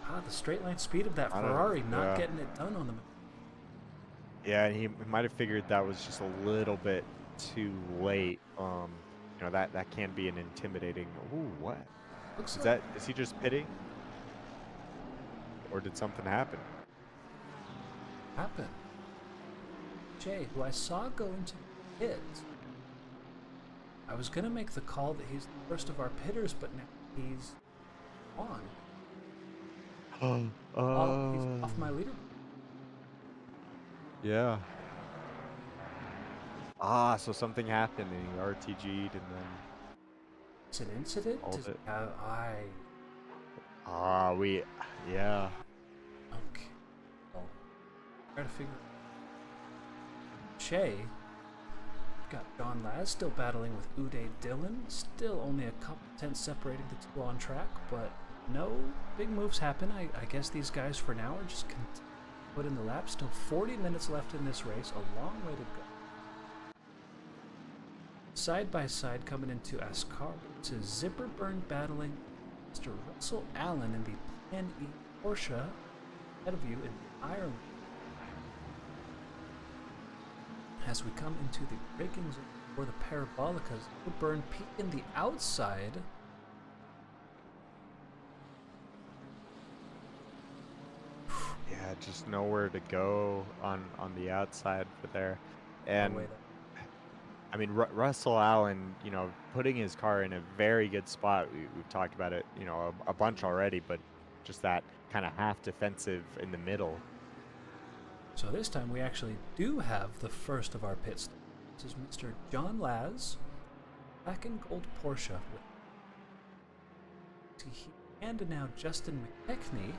Oh, the straight line speed of that Ferrari not getting it done on them. Yeah, and he might have figured that was just a little bit too late. You know, that can be an intimidating. Ooh, what? Looks Is he just pitting? Or did something happen? Jay, who I saw go into the pit. I was gonna make the call that he's the first of our pitters, but now he's on. He's off my leader. Yeah. Ah, so something happened and he RTG'd and then. It's an incident? Hold it. Yeah. Okay. Well, try to figure. Shay. Got John Laz still battling with Uday Dillon. Still only a couple tenths separating the two on track, but no big moves happen. I guess these guys for now are just put in the lap. Still 40 minutes left in this race. A long way to go. Side by side coming into Ascar to Zipperburn battling Mr. Russell Allen in the PM EST Porsche ahead of you in Ireland. As we come into the braking zone for the Parabolicas, Zipperburn peeking the outside. Yeah, just nowhere to go on the outside for there. And I mean, Russell Allen, you know, putting his car in a very good spot. We've talked about it, you know, a bunch already, but just that kind of half defensive in the middle. So this time we actually do have the first of our pits. This is Mr. John Laz, black and gold Porsche. And now Justin McKechnie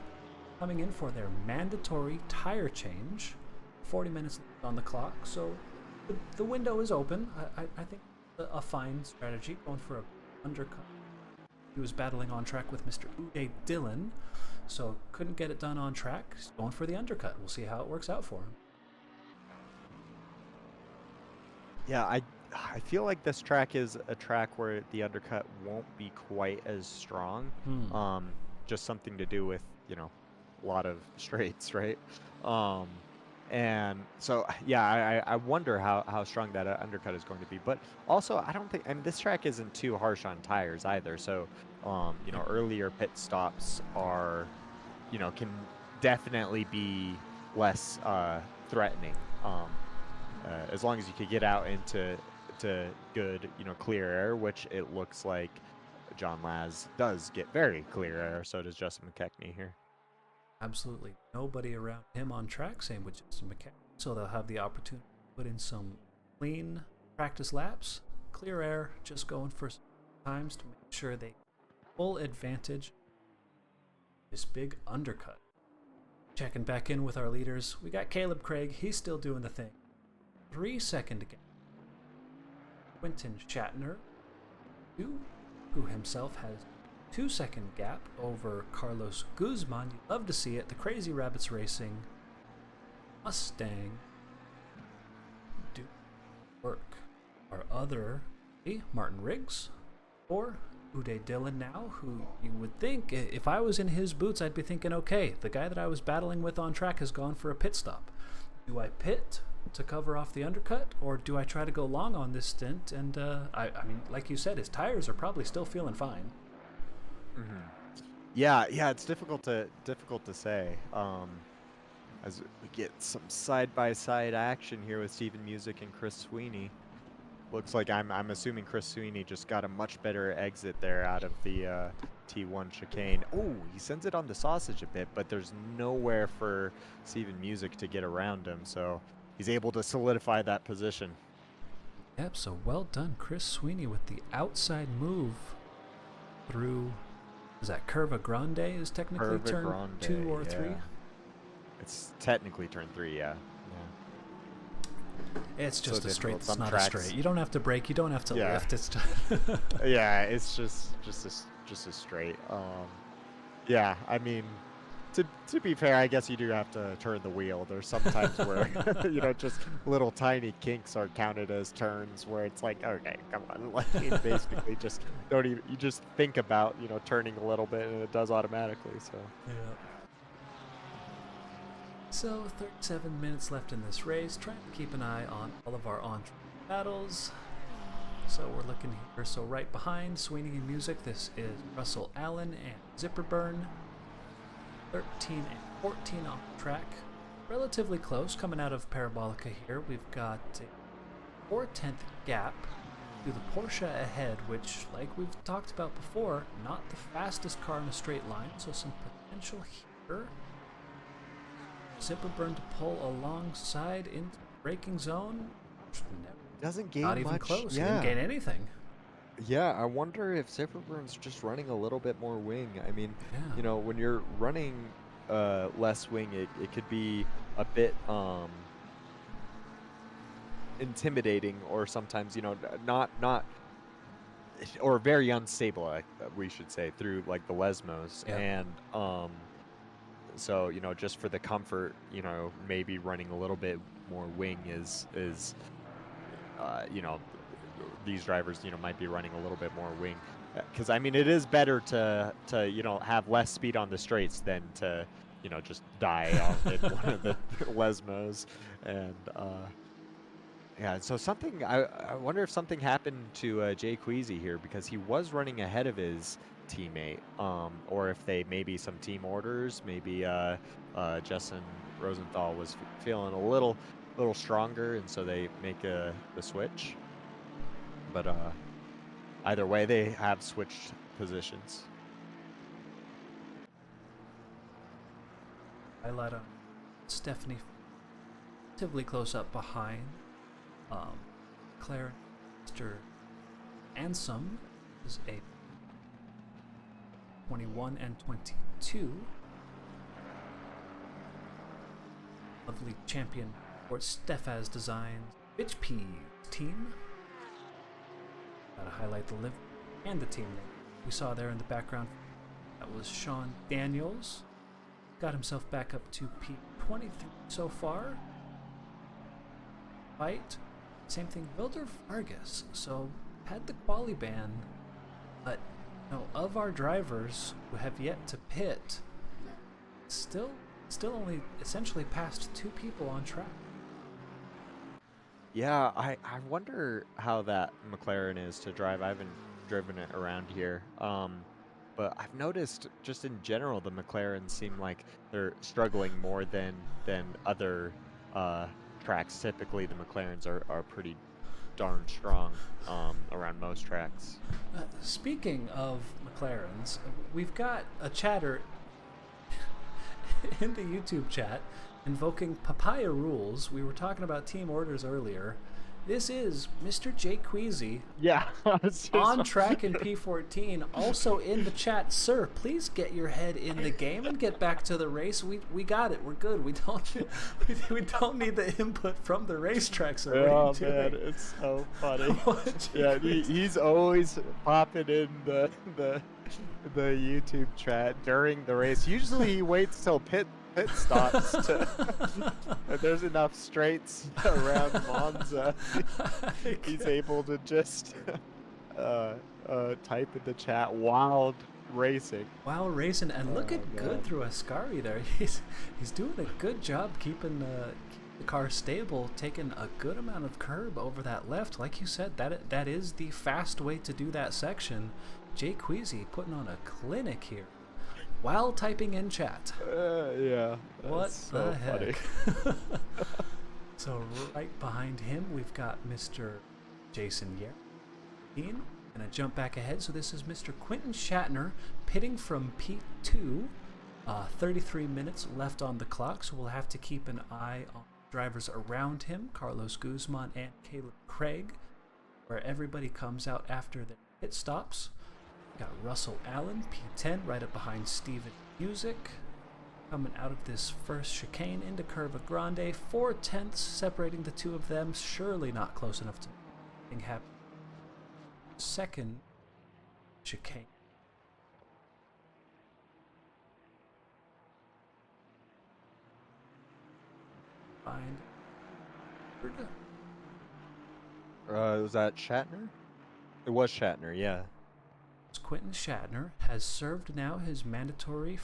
coming in for their mandatory tire change. 40 minutes on the clock, so the window is open. I think a fine strategy, going for an undercut. He was battling on track with Mr. Uday Dillon, so couldn't get it done on track. He's going for the undercut. We'll see how it works out for him. Yeah, I feel like this track is a track where the undercut won't be quite as strong. Just something to do with, you know, a lot of straights, right? And so, yeah, I wonder how strong that undercut is going to be. But also, I don't think, I mean, this track isn't too harsh on tires either. So, you know, earlier pit stops are, you know, can definitely be less threatening. As long as you could get out into good, you know, clear air, which it looks like John Laz does get very clear air. So does Justin McKechnie here. Absolutely nobody around him on track, same with Justin McKechnie. So they'll have the opportunity to put in some clean practice laps, clear air, just going for some times to make sure they full advantage this big undercut. Checking back in with our leaders, we got Caleb Craig. He's still doing the thing. 3 second gap. Quentin Shatner, who himself has 2 second gap over Carlos Guzman. You love to see it. The Crazy Rabbits Racing Mustang do work. Our other Martin Riggs or Uday Dillon now, who you would think, if I was in his boots, I'd be thinking, okay, the guy that I was battling with on track has gone for a pit stop. Do I pit to cover off the undercut, or do I try to go long on this stint? And I mean, like you said, his tires are probably still feeling fine. Yeah, it's difficult to say. As we get some side-by-side action here with Steven Music and Chris Sweeney. Looks like I'm assuming Chris Sweeney just got a much better exit there out of the T1 chicane. Oh, he sends it on the sausage a bit, but there's nowhere for Steven Music to get around him. So he's able to solidify that position. Yep, so well done, Chris Sweeney, with the outside move through, is that Curva Grande is technically Curva turn Grande, 2 or 3? It's technically turn 3, yeah. It's just So a straight, difficult. it's not Tracks- a straight. You don't have to brake, you don't have to lift, it's just Yeah, it's just a straight. Yeah, I mean, to be fair, I guess you do have to turn the wheel. There's some times where just little tiny kinks are counted as turns, where it's like, okay, come on, like you basically just don't even. You just think about turning a little bit, and it does automatically. So. Yeah. So 37 minutes left in this race. Trying to keep an eye on all of our on battles. So we're looking here. So right behind Sweeney and Music, this is Russell Allen and Zipperburn. 13 and 14 on track. Relatively close coming out of Parabolica here. We've got a 4/10 gap to the Porsche ahead, which, like we've talked about before, not the fastest car in a straight line, so some potential here. Zipperburn to pull alongside into the braking zone. Doesn't gain Not even much. close. Yeah. He didn't gain anything. Yeah, I wonder if Zipperburn's just running a little bit more wing. I mean, Yeah. When you're running less wing, it could be a bit intimidating, or sometimes not or very unstable, we should say, through like the Lesmos. Yeah. And so just for the comfort, maybe running a little bit more wing is these drivers might be running a little bit more wing, because I mean it is better to have less speed on the straights than to just die on in one of the Lesmos. And yeah, so something I wonder if something happened to Jay Queasy here, because he was running ahead of his teammate, or if they maybe some team orders, maybe Justin Rosenthal was feeling a little stronger, and so they make the switch. But either way, they have switched positions. Highlight on Stephanie, relatively close up behind. Claire, Mr. Ansem is a 21 and 22. Lovely champion for Stephaz Designs Bitch P team. Gotta highlight the live and the team name we saw there in the background. That was Sean Daniels. Got himself back up to P23 so far. Fight. Same thing, Wilder Vargas. So had the quali ban, but of our drivers who have yet to pit, still only essentially passed 2 people on track. Yeah, I wonder how that McLaren is to drive. I haven't driven it around here. But I've noticed just in general the McLarens seem like they're struggling more than other tracks. Typically the McLarens are pretty darn strong around most tracks. Speaking of McLarens, we've got a chatter in the YouTube chat invoking Papaya Rules. We were talking about team orders earlier. This is Mr. Jay Queasy. Yeah. On track in P14. Also in the chat, sir, please get your head in the game and get back to the race. We got it. We're good. We don't need the input from the racetrack. So oh man, it's so funny. Yeah, he's always popping in the YouTube chat during the race. Usually he waits till pit stops to there's enough straights around Monza. He's able to just type in the chat while racing. While racing, and looking good through Ascari there. He's doing a good job keeping the car stable, taking a good amount of curb over that left. Like you said, that is the fast way to do that section. Jay Queasy putting on a clinic here while typing in chat. Yeah. What so the heck? So right behind him, we've got Mr. Jason Yerrin. Gonna jump back ahead. So this is Mr. Quentin Shatner pitting from P2. 33 minutes left on the clock, so we'll have to keep an eye on drivers around him, Carlos Guzman and Caleb Craig, where everybody comes out after their pit stops. Got Russell Allen, P10, right up behind Steven Music. Coming out of this first chicane into Curva Grande, 4/10 separating the two of them. Surely not close enough to make anything happen. Second chicane. Find. Was that Shatner? It was Shatner, yeah. Quentin Shatner has served now his mandatory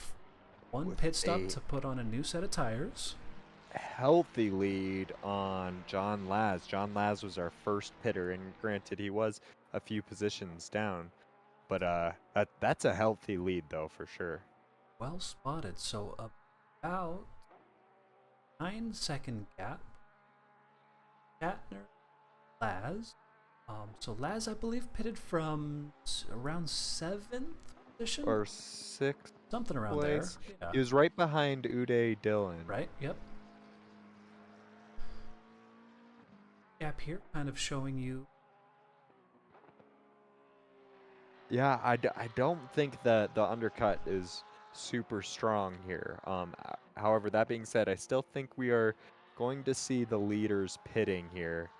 one With pit stop a to put on a new set of tires. Healthy lead on John Laz. John Laz was our first pitter, and granted he was a few positions down, but that's a healthy lead though for sure. Well spotted. So about 9-second gap. Shatner, Laz. So Laz, I believe, pitted from around 7th position Or 6th. something around place. there. Yeah. He was right behind Uday Dillon. Right. Yep. Gap here, kind of showing you. Yeah, I don't think that the undercut is super strong here. However, that being said, I still think we are going to see the leaders pitting here.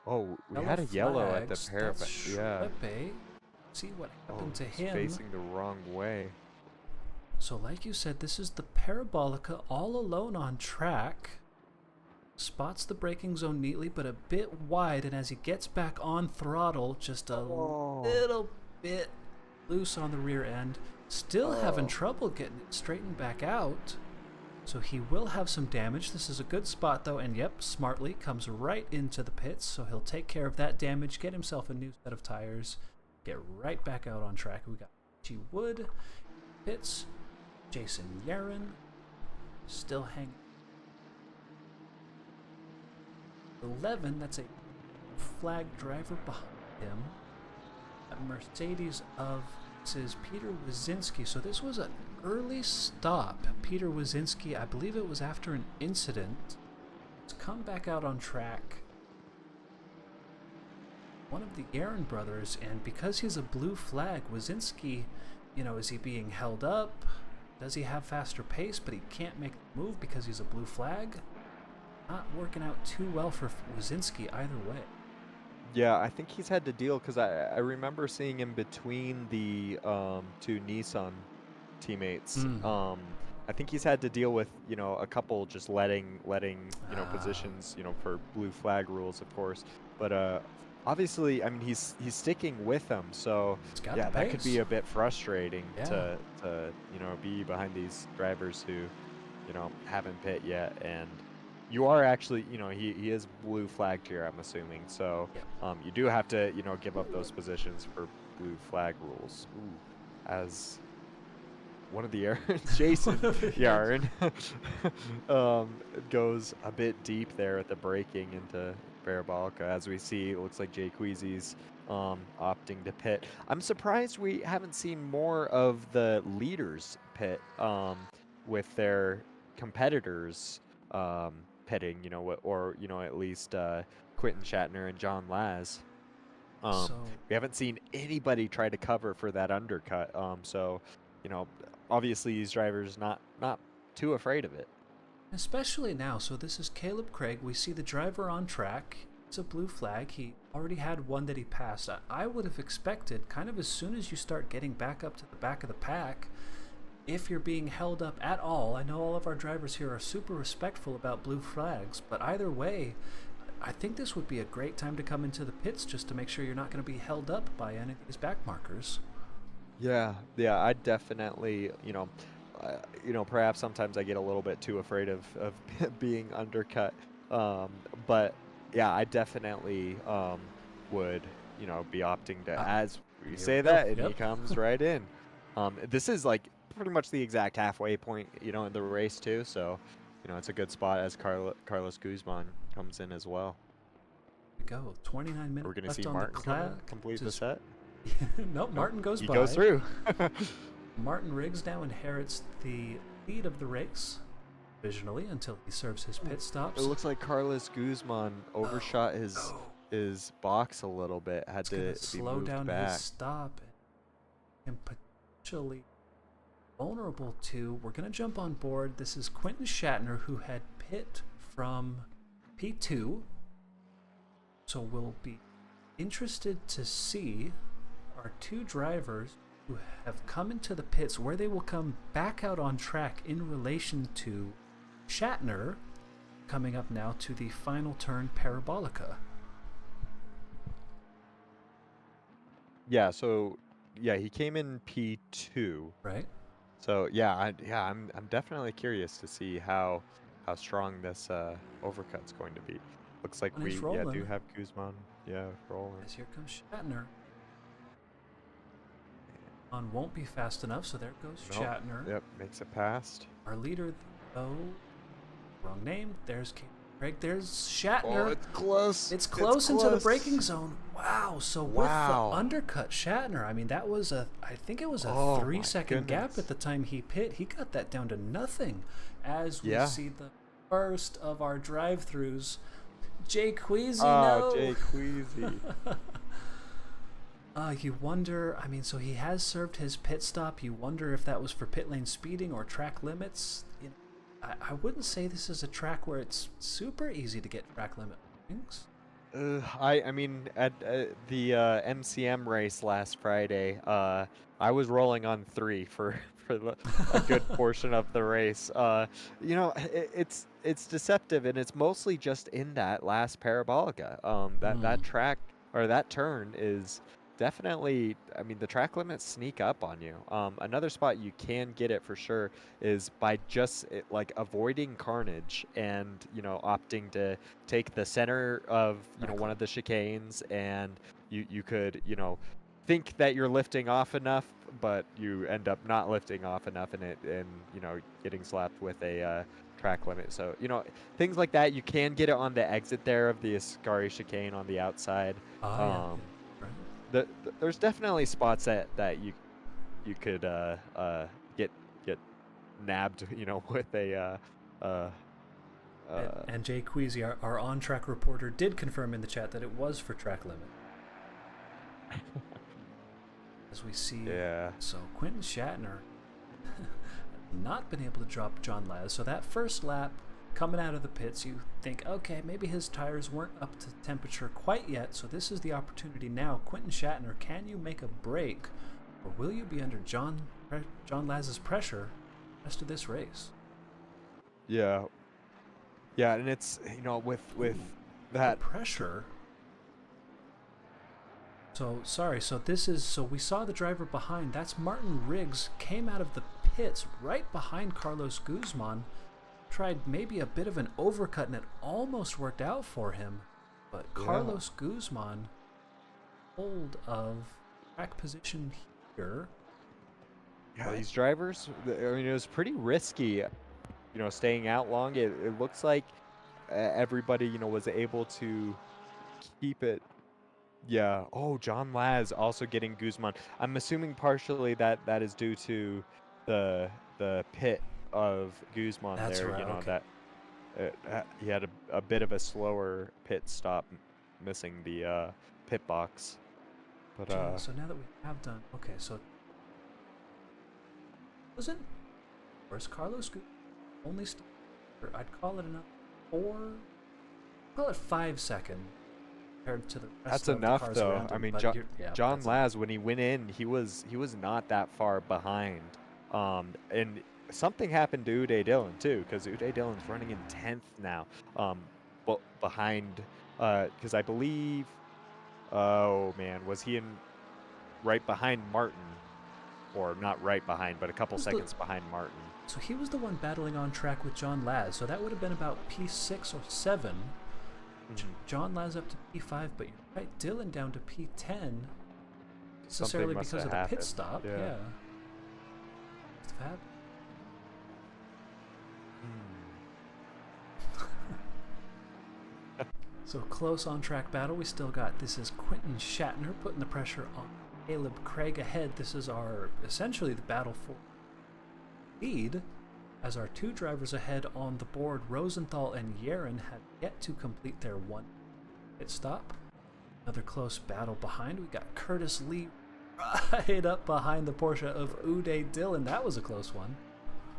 Oh, we had a yellow at the flags, parapet. that's Yeah. Schleppe. See what happened to He's him. facing the wrong way. So like you said, this is the Parabolica all alone on track. Spots the braking zone neatly, but a bit wide, and as he gets back on throttle, just a little bit loose on the rear end. Still having trouble getting it straightened back out. So he will have some damage. This is a good spot though, and yep, smartly comes right into the pits, so he'll take care of that damage, get himself a new set of tires, get right back out on track. We got G. Wood, pits, Jason Yaron, still hanging. 11, that's a flag driver behind him. A Mercedes of, this is Peter Wazinski. So this was an early stop. Peter Wazinski, I believe it was after an incident. He's come back out on track. One of the Yaron brothers, and because he's a blue flag, Wazinski, you know, is he being held up? Does he have faster pace, but he can't make the move because he's a blue flag? Not working out too well for Wazinski either way. Yeah, I think he's had to deal because I remember seeing him between the two Nissan teammates. I think he's had to deal with, you know, a couple just letting you know, positions, you know, for blue flag rules, of course. But obviously, I mean, he's sticking with them, so yeah, that could be a bit frustrating to you know, be behind these drivers who, you know, haven't pit yet. And you are actually, you know, he is blue flagged here, I'm assuming. So you do have to, you know, give up those positions for blue flag rules. Ooh, as one of the Jason Yaron goes a bit deep there at the braking into Parabolica. As we see, it looks like Jay Queasy's opting to pit. I'm surprised we haven't seen more of the leaders pit with their competitors pitting, you know, or, you know, at least Quentin Shatner and John Laz. We haven't seen anybody try to cover for that undercut. So, you know, obviously these drivers not too afraid of it. Especially now. So this is Caleb Craig. We see the driver on track. It's a blue flag. He already had one that he passed. I would have expected, kind of as soon as you start getting back up to the back of the pack, if you're being held up at all. I know all of our drivers here are super respectful about blue flags, but either way, I think this would be a great time to come into the pits just to make sure you're not going to be held up by any of these back markers. Yeah, I definitely, you know, perhaps sometimes I get a little bit too afraid of being undercut. But yeah, I definitely would, you know, be opting to, as we say that, and he comes right in. This is like pretty much the exact halfway point, you know, in the race too. So, you know, it's a good spot as Carlos Guzman comes in as well. Here we go. 29 minutes. We're going to left see on Martin the complete the set. Nope, Martin goes by. He goes through. Martin Riggs now inherits the lead of the race. provisionally until he serves his pit stops. It looks like Carlos Guzman overshot his box a little bit. Had It's to gonna be slow moved down back. his stop and potentially vulnerable to. We're gonna jump on board. This is Quentin Shatner, who had pit from P2. So we'll be interested to see our two drivers who have come into the pits, where they will come back out on track in relation to Shatner coming up now to the final turn Parabolica. Yeah, so he came in P2. Right? So I'm definitely curious to see how strong this overcut's going to be. Looks like When we he's rolling. do have Guzman rolling. As here comes Shatner. On won't be fast enough, so there goes Nope. Shatner. Yep, makes it past. Our leader, though, wrong name. There's Craig. There's Shatner. Oh, it's close. It's close into the braking zone. Wow. So with the undercut, Shatner, I mean, that was I think it was a 3-second gap at the time he pit. He got that down to nothing as we see the first of our drive-throughs. Jay Queasy, no. Jay Queasy. You wonder, I mean, so he has served his pit stop. You wonder if that was for pit lane speeding or track limits. You know, I wouldn't say this is a track where it's super easy to get track limit things. I mean, at the MCM race last Friday, I was rolling on 3 for a good portion of the race. You know, it's deceptive, and it's mostly just in that last Parabolica. That track or that turn is definitely, I mean, the track limits sneak up on you. Another spot you can get it for sure is by just like avoiding carnage and, you know, opting to take the center of, you know, one of the chicanes, and you could, you know, think that you're lifting off enough, but you end up not lifting off enough and you know, getting slapped with a track limit. So, you know, things like that, you can get it on the exit there of the Ascari chicane on the outside. There's definitely spots that you could get nabbed, you know, with a and Jay Queasy, our on-track reporter, did confirm in the chat that it was for track limit. As we see, so Quentin Shatner not been able to drop John Laz. So that first lap coming out of the pits, you think, okay, maybe his tires weren't up to temperature quite yet, so this is the opportunity now. Quentin Shatner, can you make a break, or will you be under John Laz's pressure the rest of this race? Yeah, and it's, you know, with that pressure. So sorry, so we saw the driver behind. That's Martin Riggs, came out of the pits right behind Carlos Guzman. Tried maybe a bit of an overcut, and it almost worked out for him. But Carlos Guzman, hold of track position here. Yeah, these drivers, I mean, it was pretty risky, you know, staying out long. It looks like everybody, you know, was able to keep it. Yeah. Oh, John Laz also getting Guzman. I'm assuming partially that is due to the pit of Guzman. That's there, right, you know, okay. that he had a bit of a slower pit stop, missing the pit box. But so now that we have done, okay, so wasn't, where's Carlos Guzman only I'd call it another call it 5 seconds compared to the rest that's of enough, the cars though. around him, I mean, but John Laz, when he went in, he was not that far behind. And something happened to Uday Dillon too, because Uday Dillon's running in 10th now. But behind, because I believe, oh man, was he in right behind Martin, or not right behind, but a couple seconds behind Martin? So he was the one battling on track with John Laz. So that would have been about P6 or 7. John Laz up to P5, but you're right, Dillon down to P10. Necessarily because of the pit stop. Yeah. It's fab. So close on-track battle. We still got, this is Quentin Shatner putting the pressure on Caleb Craig ahead. This is essentially the battle for lead. As our two drivers ahead on the board, Rosenthal and Yaren have yet to complete their one pit stop. Another close battle behind. We got Curtis Lee right up behind the Porsche of Uday Dillon. That was a close one.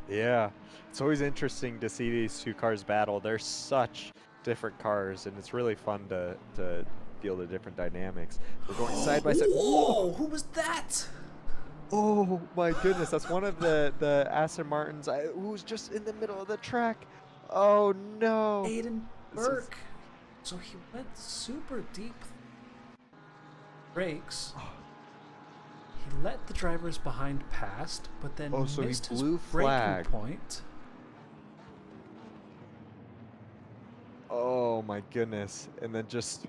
Yeah, it's always interesting to see these two cars battle. They're such different cars, and it's really fun to feel the different dynamics. We're going side by side. Whoa! Who was that? Oh my goodness, that's one of the Aston Martins who was just in the middle of the track. Oh no! Aiden Burke. So he went super deep brakes. He let the drivers behind past, but then so he missed his blew braking flag. point. Oh my goodness! And then just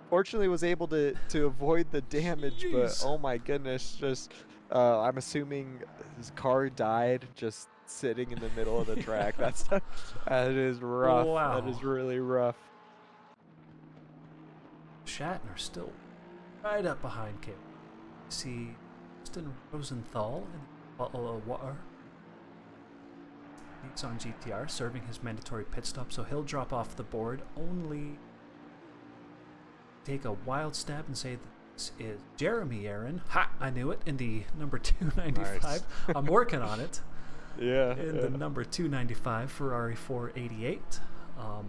fortunately was able to avoid the damage, Jeez. but oh my goodness, just I'm assuming his car died just sitting in the middle of the track. That is rough. Wow. That is really rough. Shatner still right up behind Caleb. See Justin Rosenthal in the bottle of water. He's on GTR serving his mandatory pit stop, so he'll drop off the board. Only take a wild stab and say that this is Jeremy Aaron. Ha! I knew it. In the number 295. Nice. I'm working on it. Yeah. In the number 295 Ferrari 488.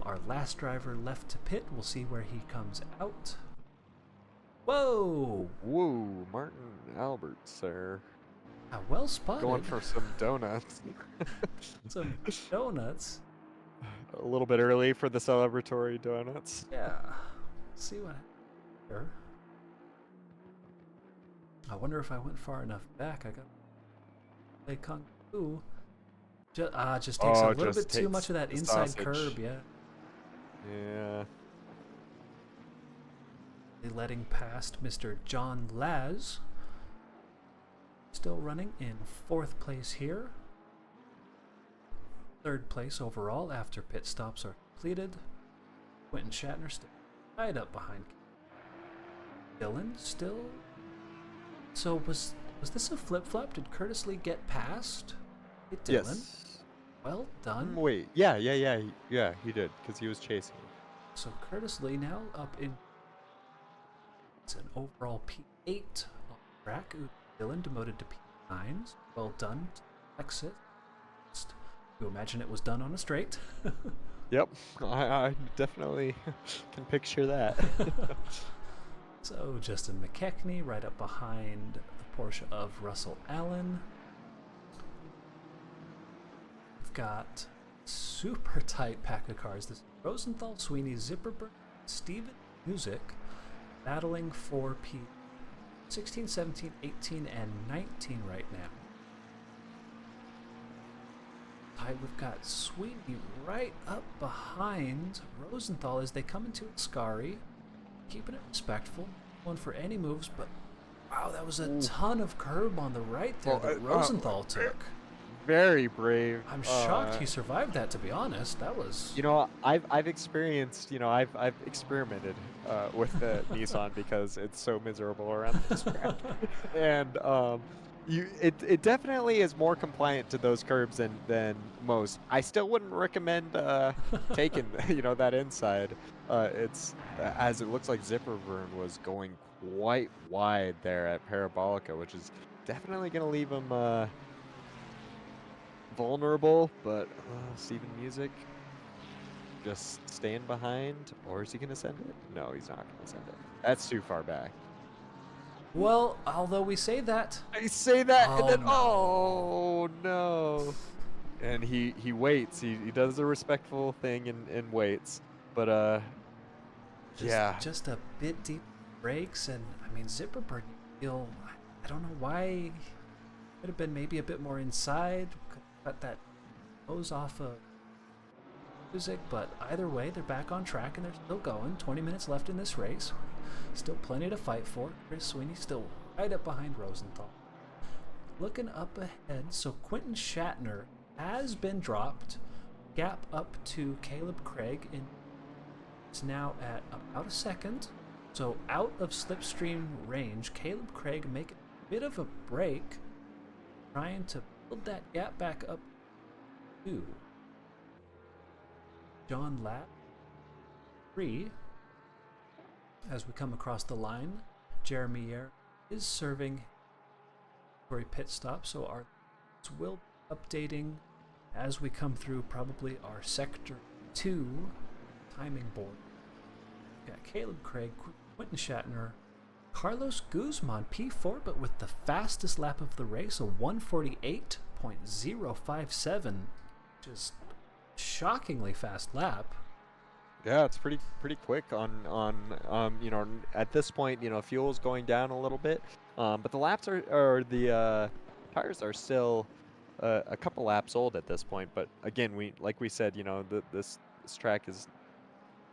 Our last driver left to pit. We'll see where he comes out. Whoa! Whoa, Martin Alberts there. Well spotted. Going for some donuts. Some donuts. A little bit early for the celebratory donuts. Yeah. See what happens here. I wonder if I went far enough back. I got to play Kung Fu. Just takes a little bit too much of that inside curb, yeah. Yeah. Letting past Mr. John Laz. Still running in 4th place here. 3rd place overall after pit stops are completed. Quentin Shatner still right up behind Dillon still. So was this a flip-flop? Did Curtis Lee get past Dillon? Yes. Well done. Wait. Yeah, he did, because he was chasing. So Curtis Lee now up in it's an overall P8 on the track. Dillon demoted to P9s. Well done. Exit. You imagine it was done on a straight. Yep, I definitely can picture that. So Justin McKechnie right up behind the Porsche of Russell Allen. We've got super tight pack of cars. This is Rosenthal, Sweeney, Zipperberg, Steven Music battling for P16, 17, 18, and 19 right now. We've got Sweeney right up behind Rosenthal as they come into Ascari, keeping it respectful, going for any moves, but wow, that was a ton of curb on the right there that Rosenthal took. Very brave. I'm shocked he survived that, to be honest. That was... You know, I've experienced, I've experimented with the Nissan because it's so miserable around this track. And it definitely is more compliant to those curbs than most. I still wouldn't recommend taking that inside. It's as it looks like Zipperburn was going quite wide there at Parabolica, which is definitely going to leave him vulnerable. But Steven Music just staying behind, or is he going to send it? No, he's not going to send it. That's too far back. Well, although we say that. I say that, and then, no. oh, no. And he waits. He does the respectful thing and waits. But, Just a bit deep brakes, and, I mean, Zipperberg, I don't know why. Could have been maybe a bit more inside. Could cut that hose off of Music, but either way, they're back on track, and they're still going. 20 minutes left in this race. Still plenty to fight for. Chris Sweeney still right up behind Rosenthal. Looking up ahead, so Quentin Shatner has been dropped. Gap up to Caleb Craig. It's now at about a second. So out of slipstream range, Caleb Craig making a bit of a break. Trying to build that gap back up 2. John Lap 3. As we come across the line, Jeremy Yer is serving for a pit stop, so our will be updating as we come through probably our Sector 2 timing board. We got Caleb Craig, Quentin Shatner, Carlos Guzman, P4, but with the fastest lap of the race, a 148.057, just shockingly fast lap. Yeah, it's pretty quick on you know, at this point, you know, fuel's going down a little bit, but the laps or the tires are still a couple laps old at this point. But again, like we said, you know, this track is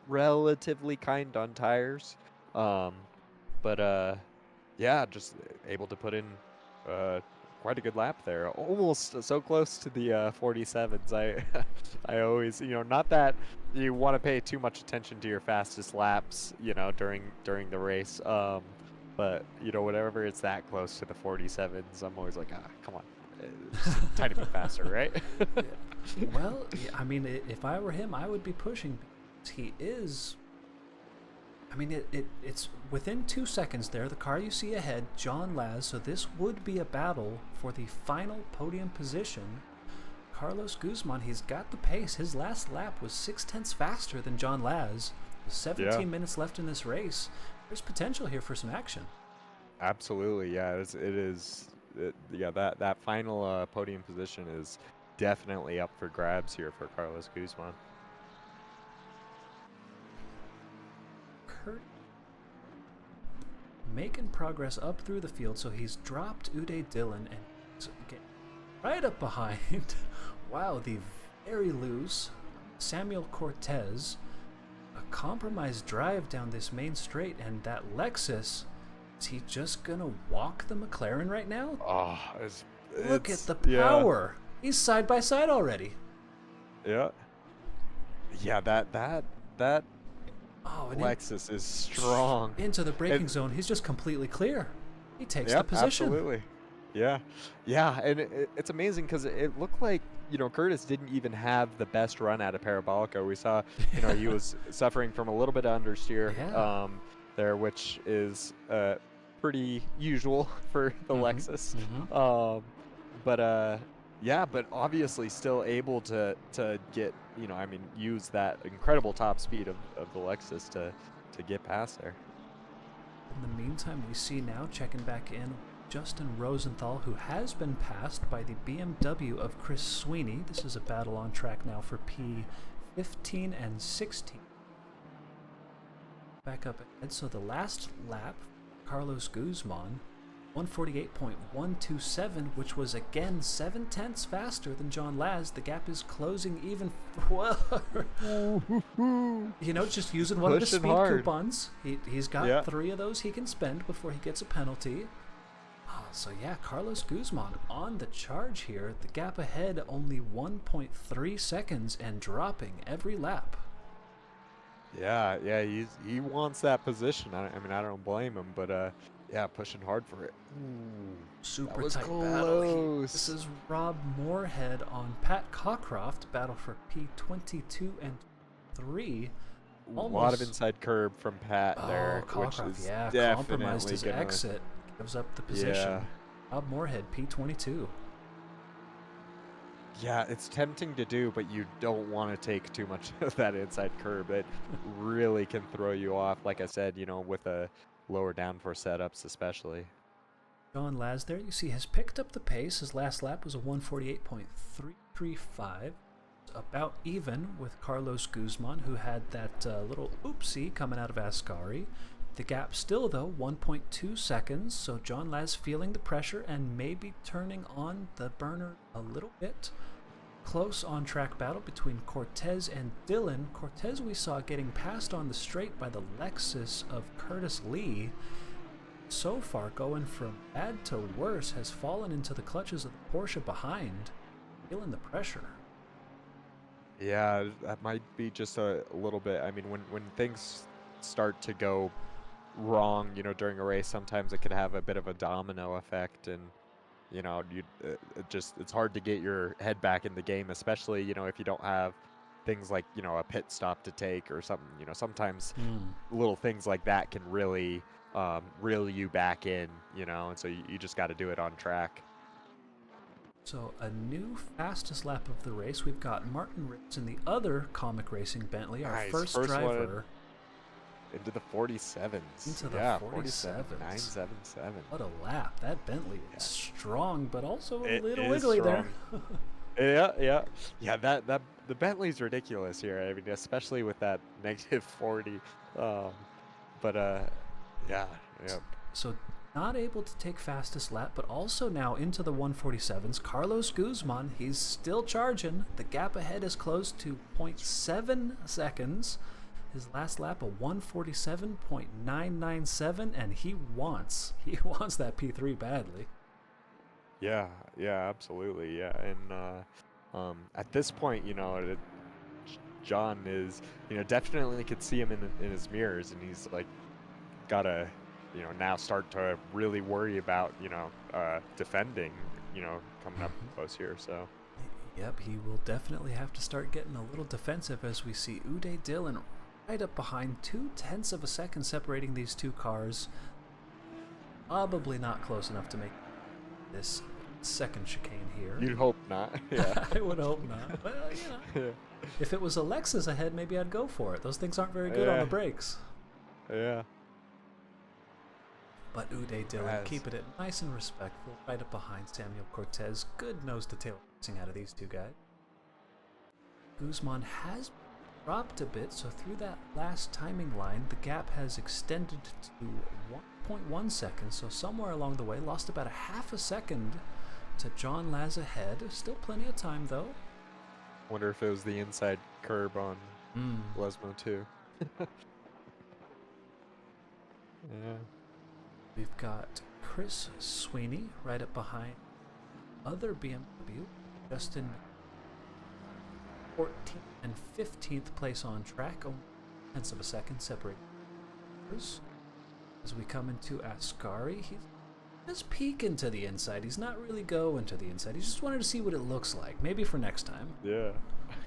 relatively kind on tires, but yeah, just able to put in quite a good lap there, almost so close to the 47s. I always, you know, not that you want to pay too much attention to your fastest laps, you know, during the race, but you know, whenever it's that close to the 47s, I'm always like, come on, just a tiny bit faster, right? Yeah. Well, yeah, I mean, if I were him, I would be pushing, because he is. I mean, it's within 2 seconds there. The car you see ahead, John Laz. So this would be a battle for the final podium position. Carlos Guzman, he's got the pace. His last lap was 0.6 faster than John Laz. 17 minutes left in this race. There's potential here for some action. Absolutely, yeah. It is. Yeah, that final podium position is definitely up for grabs here for Carlos Guzman. Making progress up through the field, so he's dropped Uday Dillon and he's getting right up behind. Wow, the very loose Samuel Cortez. A compromised drive down this main straight, and that Lexus, is he just gonna walk the McLaren right now? Oh, look at the power. Yeah. He's side by side already. Yeah. Yeah, that Oh, and Lexus is strong. Into the braking zone. He's just completely clear. He takes the position. Absolutely. Yeah. Yeah, and it's amazing because it looked like, you know, Curtis didn't even have the best run out of Parabolica. We saw, you know, he was suffering from a little bit of understeer there, which is pretty usual for the Lexus. Yeah, but obviously still able to get, you know, I mean, use that incredible top speed of the Lexus to get past there. In the meantime, we see now checking back in Justin Rosenthal, who has been passed by the BMW of Chris Sweeney. This is a battle on track now for P15 and 16. Back up ahead, so the last lap, Carlos Guzman, 148.127, which was again 0.7 faster than John Laz. The gap is closing even you know, just using one of the speed coupons. He's got 3 of those he can spend before he gets a penalty. So yeah, Carlos Guzman on the charge here. The gap ahead only 1.3 seconds and dropping every lap. Yeah, he wants that position. I mean, I don't blame him, but yeah, pushing hard for it. Ooh, super tight battle. This is Rob Moorhead on Pat Cockcroft. Battle for P22 and 3. A lot of inside curb from Pat there, which is compromised his exit. Gives up the position. Yeah. Rob Moorhead, P22. Yeah, it's tempting to do, but you don't want to take too much of that inside curb. It really can throw you off, like I said, you know, with a lower downforce setups especially. John Laz there, you see, has picked up the pace. His last lap was a 148.335. About even with Carlos Guzman, who had that little oopsie coming out of Ascari. The gap still, though, 1.2 seconds, so John Laz feeling the pressure and maybe turning on the burner a little bit. Close on-track battle between Cortez and Dillon. Cortez we saw getting passed on the straight by the Lexus of Curtis Lee. So far, going from bad to worse, has fallen into the clutches of the Porsche behind, feeling the pressure. Yeah, that might be just a little bit. I mean, when things start to go wrong, you know, during a race, sometimes it could have a bit of a domino effect, and you know, it's hard to get your head back in the game, especially, you know, if you don't have things like, you know, a pit stop to take or something. You know, sometimes little things like that can really reel you back in, you know, and so you just got to do it on track. So a new fastest lap of the race. We've got Martin Riggs in the other Comic Racing Bentley, our first driver. Into the 47s. Into the yeah, 47s. 977. What a lap. That Bentley is strong, but also a It little is wiggly strong. there. Yeah, that the Bentley's ridiculous here. I mean, especially with that negative 40. Yeah. So not able to take fastest lap, but also now into the 147s. Carlos Guzman, he's still charging. The gap ahead is closed to 0.7 seconds. His last lap, a 147.997, and he wants that P3 badly. Yeah, absolutely. Yeah, and at this point, you know, John is, you know, definitely could see him in his mirrors, and he's like, gotta, you know, now start to really worry about, you know, defending, you know, coming up close here. So. Yep, he will definitely have to start getting a little defensive as we see Uday Dillon right up behind, 0.2 of a second separating these two cars. Probably not close enough to make this second chicane here. You'd hope not. Yeah. I would hope not. Well, you know, if it was a Lexus ahead, maybe I'd go for it. Those things aren't very good on the brakes. Yeah. But Uday Dillon keeping it nice and respectful, right up behind Samuel Cortez. Good nose-to-tail racing out of these two guys. Guzman has dropped a bit, so through that last timing line, the gap has extended to 1.1 seconds, so somewhere along the way, lost about a half a second to John Laz ahead. Still plenty of time, though. Wonder if it was the inside curb on Lesmo, too. Yeah. We've got Chris Sweeney right up behind other BMW, Justin 14th and 15th place on track, only 0.1 of a second separating. As we come into Ascari, he's just peeking to the inside. He's not really going to the inside. He just wanted to see what it looks like, maybe for next time. Yeah.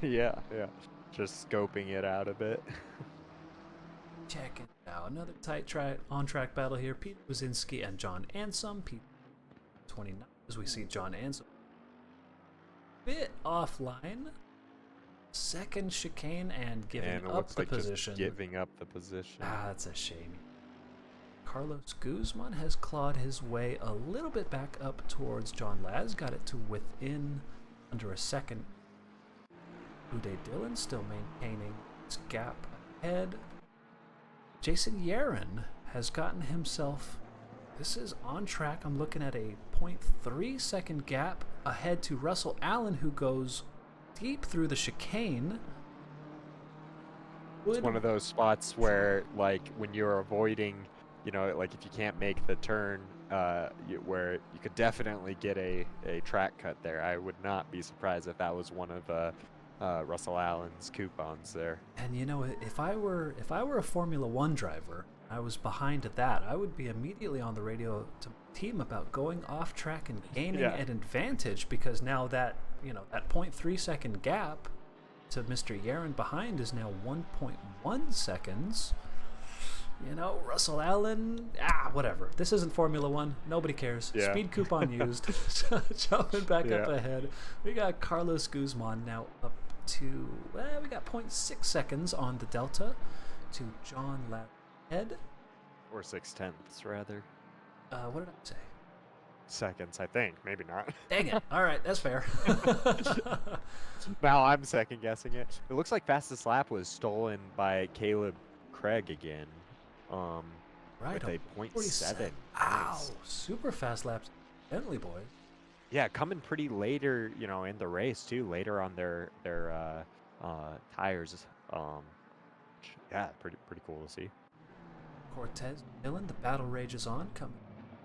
Yeah. Just scoping it out a bit. Check it out. Another tight on-track battle here. Pete Wazinski and John Ansom. Pete 29 as we see John Ansom bit offline. Second chicane and giving up the position. Just giving up the position. That's a shame. Carlos Guzman has clawed his way a little bit back up towards John Laz. Got it to within under a second. Uday Dillon still maintaining his gap ahead. Jason Yaron has gotten himself, this is on track, I'm looking at a 0.3 second gap ahead to Russell Allen, who goes deep through the chicane. It's one of those spots where, like, when you're avoiding, you know, like if you can't make the turn, where you could definitely get a track cut there. I would not be surprised if that was one of Russell Allen's coupons there. And you know, if I were a Formula One driver, I was behind that, I would be immediately on the radio to my team about going off track and gaining an advantage, because now that, you know, that 0.3 second gap to Mr. Yaron behind is now 1.1 seconds. You know, Russell Allen, whatever. This isn't Formula One. Nobody cares. Yeah. Speed coupon used. Jumping back up ahead. We got Carlos Guzman now up to, we got 0.6 seconds on the Delta to John Laz ahead. Or 0.6, rather. What did I say? Seconds, I think. Maybe not. Dang it. All right, that's fair. Now I'm second guessing it. It looks like fastest lap was stolen by Caleb Craig again. Right, with a 0.7. Ow, super fast laps, Bentley boys. Yeah, coming pretty later, you know, in the race too. Later on their tires. Yeah, pretty cool to see. Cortez Dillon, the battle rages on, coming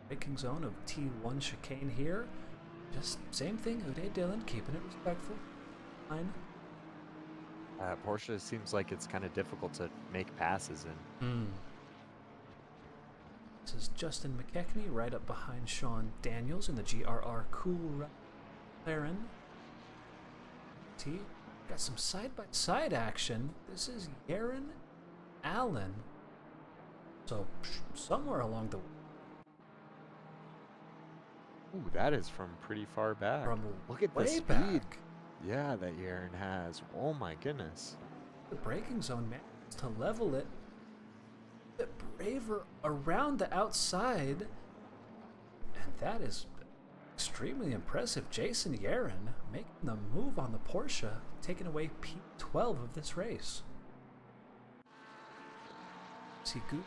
braking zone of T1 chicane here. Just same thing. Uday Dillon keeping it respectful. Fine. Porsche seems like it's kind of difficult to make passes in. This is Justin McKechnie right up behind Sean Daniels in the GRR Cool McLaren. Got some side-by-side action. This is Yaron Allen. So somewhere along the way. Ooh, that is from pretty far back. From Look at the way speed. back. Yeah, that Yaron has. Oh my goodness. The braking zone managed to level it. A bit braver around the outside. And that is extremely impressive. Jason Yaron making the move on the Porsche, taking away P12 of this race. See Goop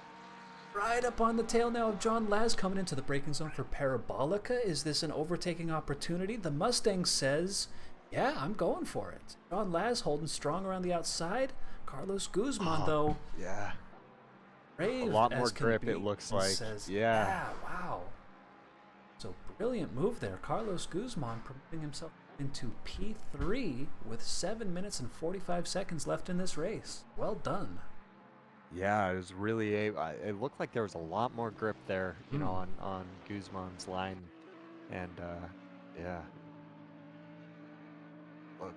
right up on the tail now of John Laz coming into the braking zone for Parabolica. Is this an overtaking opportunity? The Mustang says, yeah, I'm going for it. John Laz holding strong around the outside. Carlos Guzman, though. Yeah. Brave a lot more as can grip, be, it looks and like. Says, Yeah. Wow. So brilliant move there. Carlos Guzman promoting himself into P3 with 7 minutes and 45 seconds left in this race. Well done. Yeah, it was really it looked like there was a lot more grip there, you know, on Guzman's line, and yeah. Oh,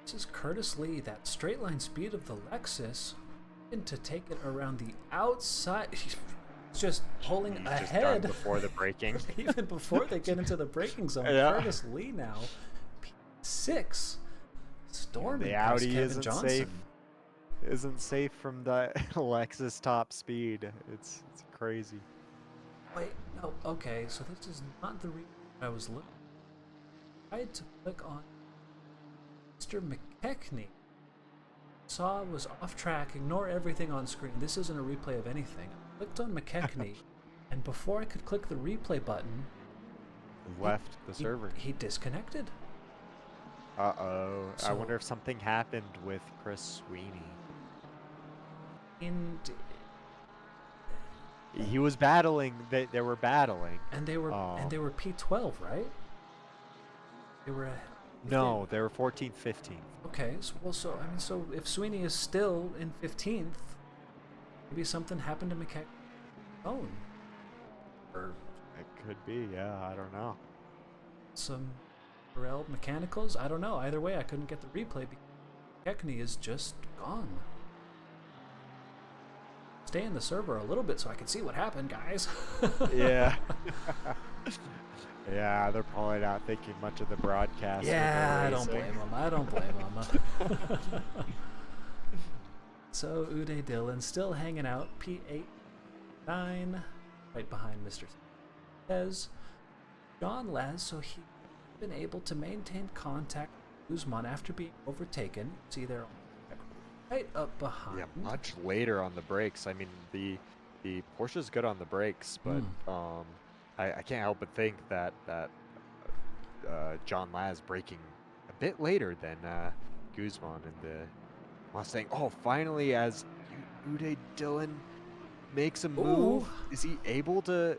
this is Curtis Lee, that straight line speed of the Lexus, and to take it around the outside. He's just pulling He's ahead just done before the braking. even before they get into the braking zone. Yeah. Curtis Lee now, P6, storming The past Audi Kevin isn't Johnson. safe. Isn't safe from the Lexus top speed. It's crazy. Wait, no, okay, so this is not the reason I was looking. I tried to click on Mr. McKechnie. Saw was off track, ignore everything on screen. This isn't a replay of anything. I clicked on McKechnie, and before I could click the replay button, Left the server. he disconnected. Uh-oh. I So- wonder if something happened with Chris Sweeney. And He was battling. They were battling. they were P12, right? They were No, they were 14th, 15th. Okay, so if Sweeney is still in 15th, maybe something happened to McKechnie's own. Or It could be, yeah, I don't know. some Burrell mechanicals? I don't know. Either way, I couldn't get the replay because McKechnie is just gone. Stay in the server a little bit so I can see what happened, guys. Yeah. Yeah, they're probably not thinking much of the broadcast. Yeah, I don't blame them. I don't blame them. So Uday Dillon still hanging out, P8, 9, right behind Mr. Sanchez. John Laz, so he's been able to maintain contact with Guzman after being overtaken. See there, right up behind. Yeah, much later on the brakes. I mean, the Porsche's good on the brakes, but I can't help but think that John Laz braking a bit later than Guzman in the Mustang. Oh, finally, as Uday Dillon makes a move, is he able to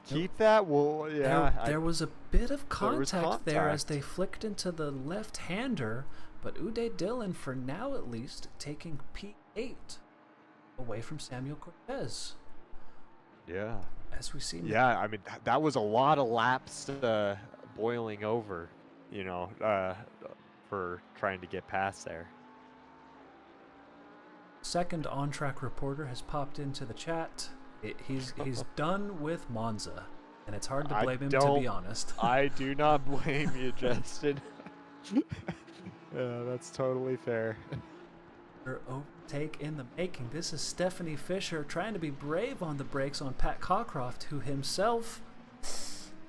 keep that? Well, yeah. There was a bit of contact there as contact. they flicked into the left-hander, but Uday Dillon, for now at least, taking P8 away from Samuel Cortez. Yeah. As we see. Yeah, I mean, that was a lot of laps boiling over, you know, for trying to get past there. Second on-track reporter has popped into the chat. He's done with Monza, and it's hard to blame him, to be honest. I do not blame you, Justin. Yeah, that's totally fair. Overtake in the making. This is Stephanie Fisher trying to be brave on the brakes on Pat Cockcroft, who himself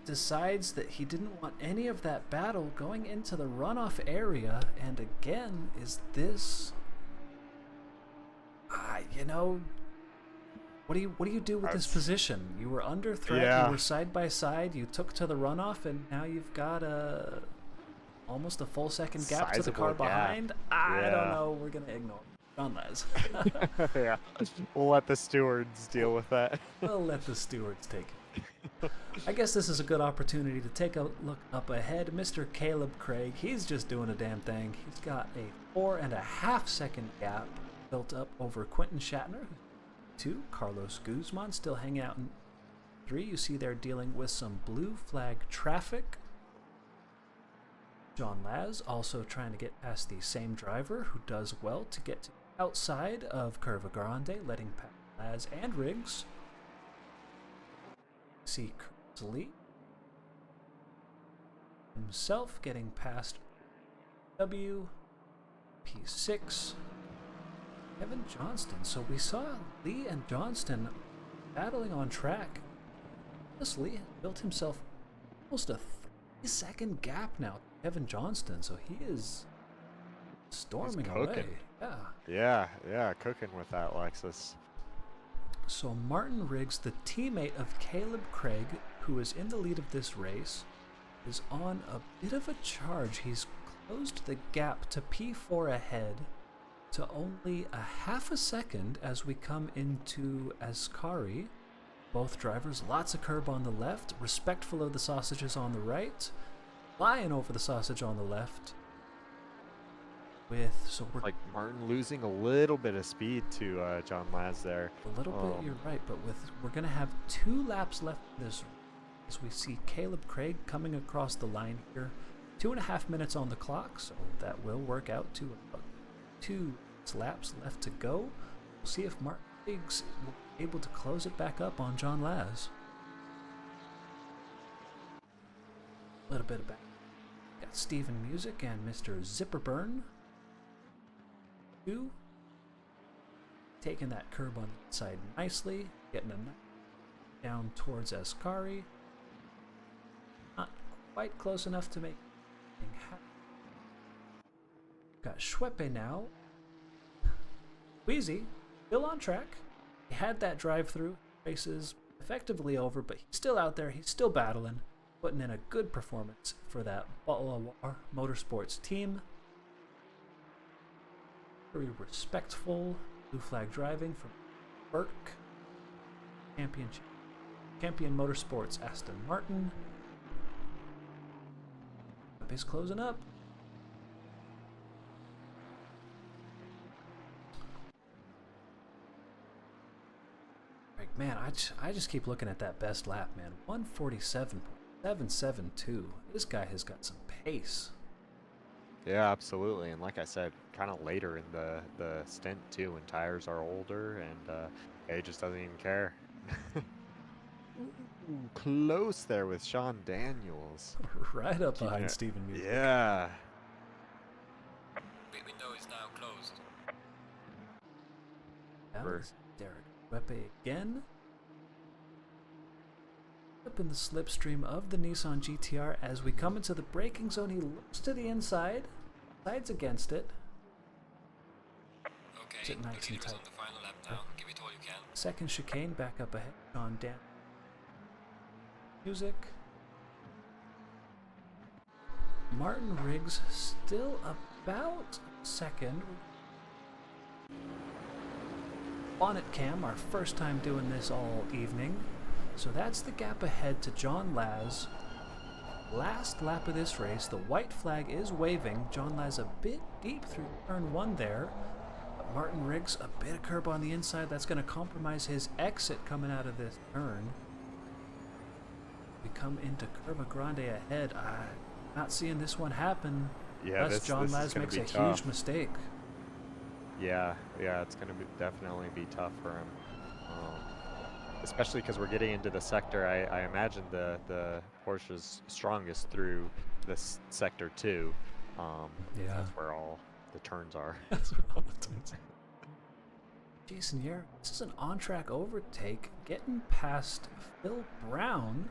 decides that he didn't want any of that battle going into the runoff area. And again, is this... you know... What do you do with this position? You were under threat, you were side by side, you took to the runoff, and now you've got almost a full second gap to the car behind. I don't know. We're gonna ignore John Laz. Yeah, we'll let the stewards deal with that. We'll let the stewards take it. I guess this is a good opportunity to take a look up ahead. Mr. Caleb Craig, he's just doing a damn thing. He's got a 4.5 second gap built up over Quentin Shatner, 2. Carlos Guzman still hanging out in 3. You see they're dealing with some blue flag traffic. John Laz also trying to get past the same driver who does well to get to the outside of Curva Grande, letting past Laz and Riggs. See Kersley himself getting past W, P6, Kevin Johnston. So we saw Lee and Johnston battling on track. This Lee built himself almost a 3-second gap now to Kevin Johnston, so he is storming away. Yeah, cooking with that Lexus. So Martin Riggs, the teammate of Caleb Craig, who is in the lead of this race, is on a bit of a charge. He's closed the gap to P4 ahead to only a half a second as we come into Ascari. Both drivers, lots of curb on the left, respectful of the sausages on the right, flying over the sausage on the left. So we're like Martin losing a little bit of speed to John Laz there. A little bit, you're right, but we're gonna have 2 laps left in this as we see Caleb Craig coming across the line here. 2.5 minutes on the clock, so that will work out to about 2 laps left to go. We'll see if Martin Riggs will be able to close it back up on John Laz. A little bit of back. Got Steven Music and Mr. Zipperburn. 2. Taking that curb on the inside nicely, getting a down towards Ascari. Not quite close enough to make anything happen. Got Schweppe now. Wheezy, still on track. He had that drive-through. Race is effectively over, but he's still out there. He's still battling, putting in a good performance for that Balawar Motorsports team. Very respectful blue flag driving from Burke. Champion Motorsports Aston Martin. Is closing up. Like, man, I just keep looking at that best lap, man. 147.772. This guy has got some pace. Yeah, absolutely. And like I said, kind of later in the stint too, when tires are older and he just doesn't even care. Ooh, close there with Sean Daniels. Right up behind Steven Music. Yeah. The window is now closed. Derek Wepe again. Up in the slipstream of the Nissan GTR as we come into the braking zone. He looks to the inside, sides against it. Okay, it nice and tight. on the final lap now. Give it all you can. Second chicane back up ahead on Dan. Music. Martin Riggs still about second. Bonnet cam, our first time doing this all evening. So that's the gap ahead to John Laz. Last lap of this race, the white flag is waving. John Laz a bit deep through turn 1 there. But Martin Riggs, a bit of curb on the inside. That's going to compromise his exit coming out of this turn. We come into Curva Grande ahead. I'm not seeing this one happen. Yeah, unless John Laz makes a huge mistake. Yeah, it's going to definitely be tough for him. Especially because we're getting into the sector. I imagine the Porsche's strongest through this sector too. Yeah, that's where all the turns are. That's where all the turns are. Jason Yerrick, this is an on-track overtake, getting past Phil Brown,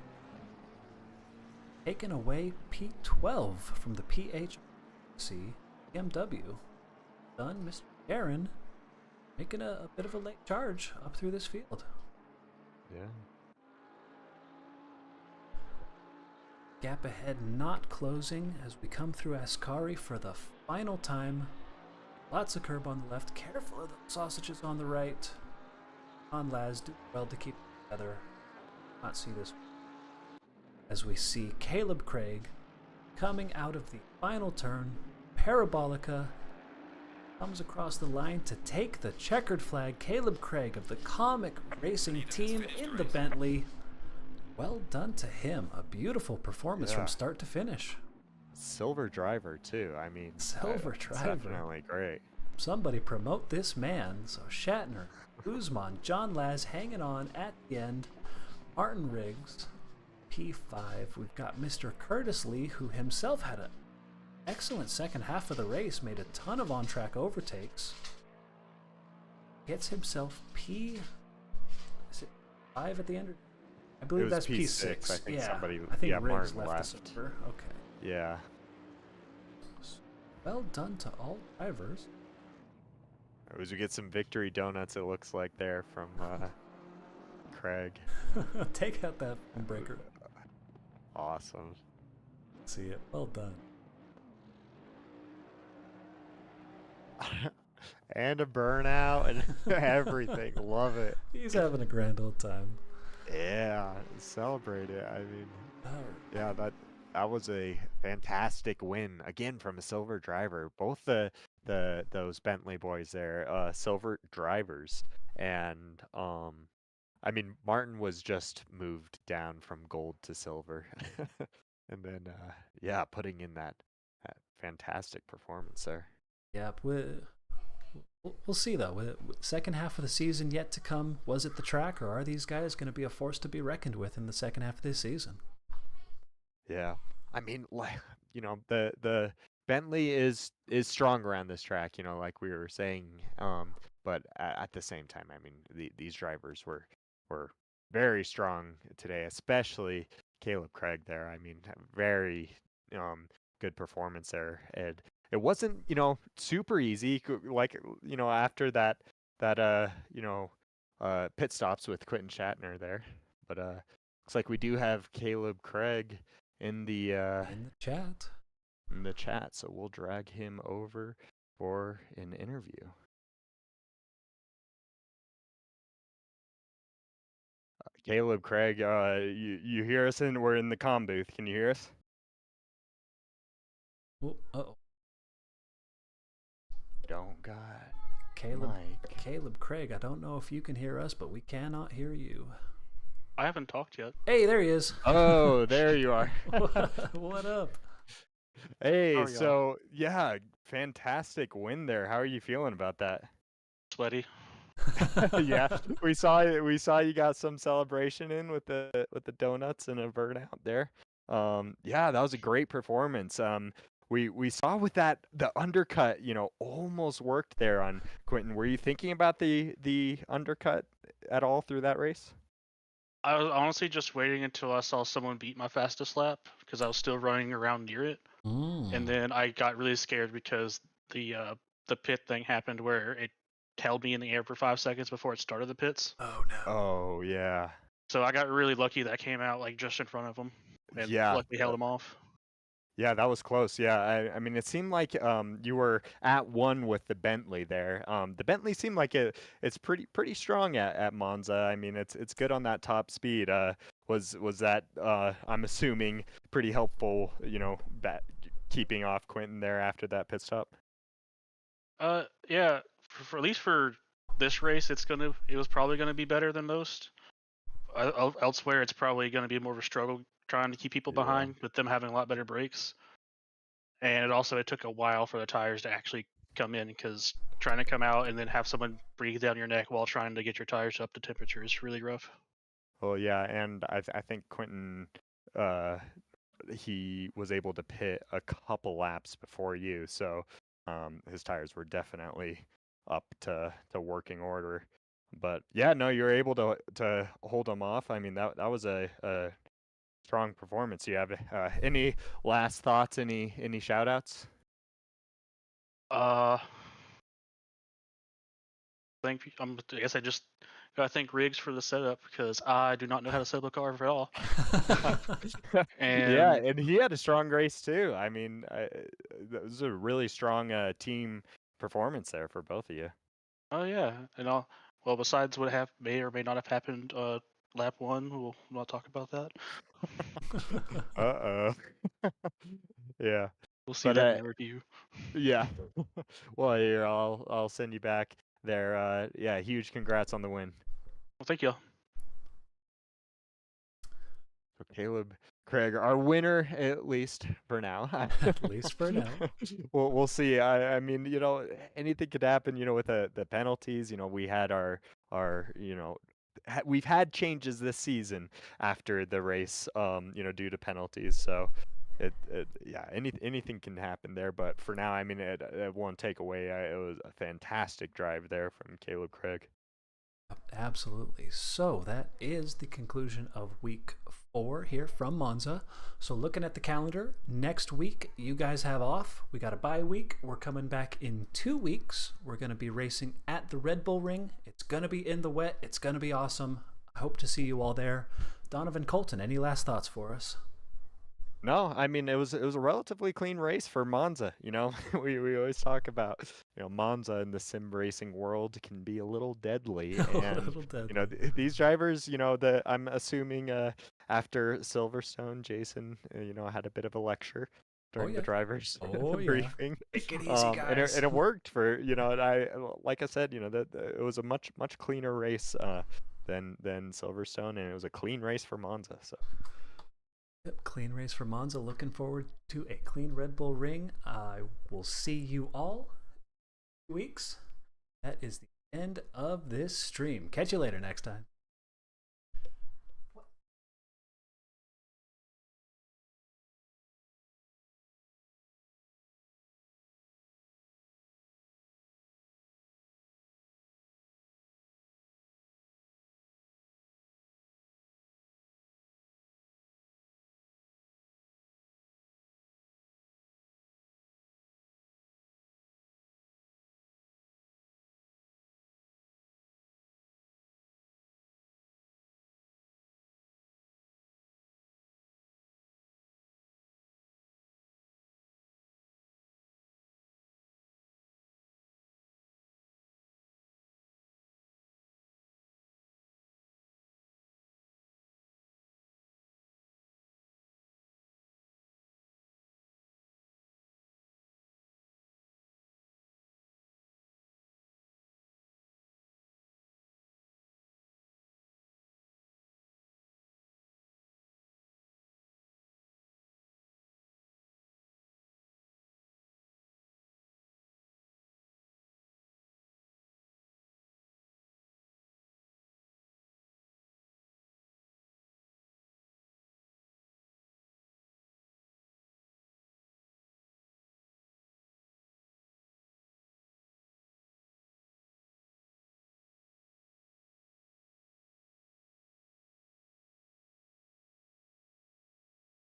taking away P12 from the PHC BMW. Done, Mr. Aaron making a bit of a late charge up through this field. Yeah. Gap ahead not closing as we come through Ascari for the final time. Lots of curb on the left. Careful of the sausages on the right. On Laz, do well to keep it together. Not see this. As we see Caleb Craig coming out of the final turn. Parabolica. comes across the line to take the checkered flag. Caleb Craig of the Comic Racing team in the Bentley. Well done to him. A beautiful performance from start to finish. Silver driver too. I mean, Silver driver. Definitely great. Somebody promote this man. So Shatner, Guzman, John Laz hanging on at the end. Martin Riggs, P5. We've got Mr. Curtis Lee, who himself had an excellent second half of the race, made a ton of on-track overtakes. Gets himself P. Is it 5 at the end? I believe that's P6. I think somebody. I think Martin Riggs left left. the silver. Okay. Yeah. Well done to all drivers. As we get some victory donuts, it looks like there from Craig. Take out that breaker. Awesome. See it. Well done. And a burnout and everything. Love it. He's having a grand old time. Yeah, celebrate it. I mean, Oh, yeah, that was a fantastic win again from a silver driver. Both those Bentley boys there, silver drivers, and I mean Martin was just moved down from gold to silver, and then yeah, putting in that fantastic performance there. yeah, we'll see though. Second half of the season yet to come. Was it the track, or are these guys going to be a force to be reckoned with in the second half of this season? Yeah, I mean, like, you know, the Bentley is strong around this track, you know, like we were saying. But at the same time, I mean, these drivers were very strong today, especially Caleb Craig there. I mean, very good performance there, and it wasn't, you know, super easy. Like, you know, after that you know, pit stops with Quentin Shatner there, but looks like we do have Caleb Craig in the chat. So we'll drag him over for an interview. Caleb Craig, you hear us, and we're in the comm booth. Can you hear us? Oh, Don't God. Caleb Craig, I don't know if you can hear us, but we cannot hear you. I haven't talked yet. Hey, there he is. Oh, there you are. What up? Hey, so yeah, fantastic win there. How are you feeling about that? Sweaty. Yeah, we saw you got some celebration in with the donuts and a burnout there. Yeah, that was a great performance. We saw with that the undercut, you know, almost worked there on Quentin. Were you thinking about the undercut at all through that race? I was honestly just waiting until I saw someone beat my fastest lap because I was still running around near it. And then I got really scared because the pit thing happened where it held me in the air for 5 seconds before it started the pits. Oh no. Oh yeah. So I got really lucky that I came out like just in front of him and Yeah. luckily held him off. Yeah, that was close. Yeah, I mean, it seemed like you were at one with the Bentley there. The Bentley seemed like it's pretty strong at Monza. I mean, it's good on that top speed. Was that I'm assuming pretty helpful, you know, keeping off Quentin there after that pit stop? Yeah, for at least for this race, it was probably gonna be better than most. Elsewhere, it's probably gonna be more of a struggle trying to keep people behind with them having a lot better brakes. And it took a while for the tires to actually come in because trying to come out and then have someone breathe down your neck while trying to get your tires up to temperature is really rough. Well, yeah, and I think Quentin, he was able to pit a couple laps before you, so his tires were definitely up to working order. But yeah, no, you're able to hold them off. I mean, that was a strong performance. You have any last thoughts? Any shout outs? I guess I just gotta thank Riggs for the setup because I do not know how to set up a car at all. Yeah, and he had a strong race too. I mean, that was a really strong team performance there for both of you. Oh yeah, and well, besides what may or may not have happened lap 1, we'll not talk about that. Uh-oh. Yeah. We'll see But, that in the review. Yeah. Well, here I'll send you back there. Yeah, huge congrats on the win. Well, thank you. So Caleb Craig, our winner, at least for now. At least for now. We'll see. I mean, anything could happen. With the penalties. We had our we've had changes this season after the race. Due to penalties. So yeah, anything can happen there. But for now, I mean, it won't take away. It was a fantastic drive there from Caleb Craig. Absolutely. So that is the conclusion of week 4 here from Monza. So looking at the calendar, next week you guys have off. We got a bye week. We're coming back in 2 weeks. We're going to be racing at the Red Bull Ring. It's going to be in the wet. It's going to be awesome. I hope to see you all there. Donovan Colton, any last thoughts for us? No, I mean it was a relatively clean race for Monza. We always talk about Monza in the sim racing world can be a little deadly, and A little deadly. These drivers, I'm assuming after Silverstone, Jason, had a bit of a lecture during the drivers briefing. Take it easy, guys. And it worked for and I like I said, that it was a much cleaner race than Silverstone, and it was a clean race for Monza. So. Yep, clean race for Monza. Looking forward to a clean Red Bull Ring. I will see you all in 2 weeks. That is the end of this stream. Catch you later next time.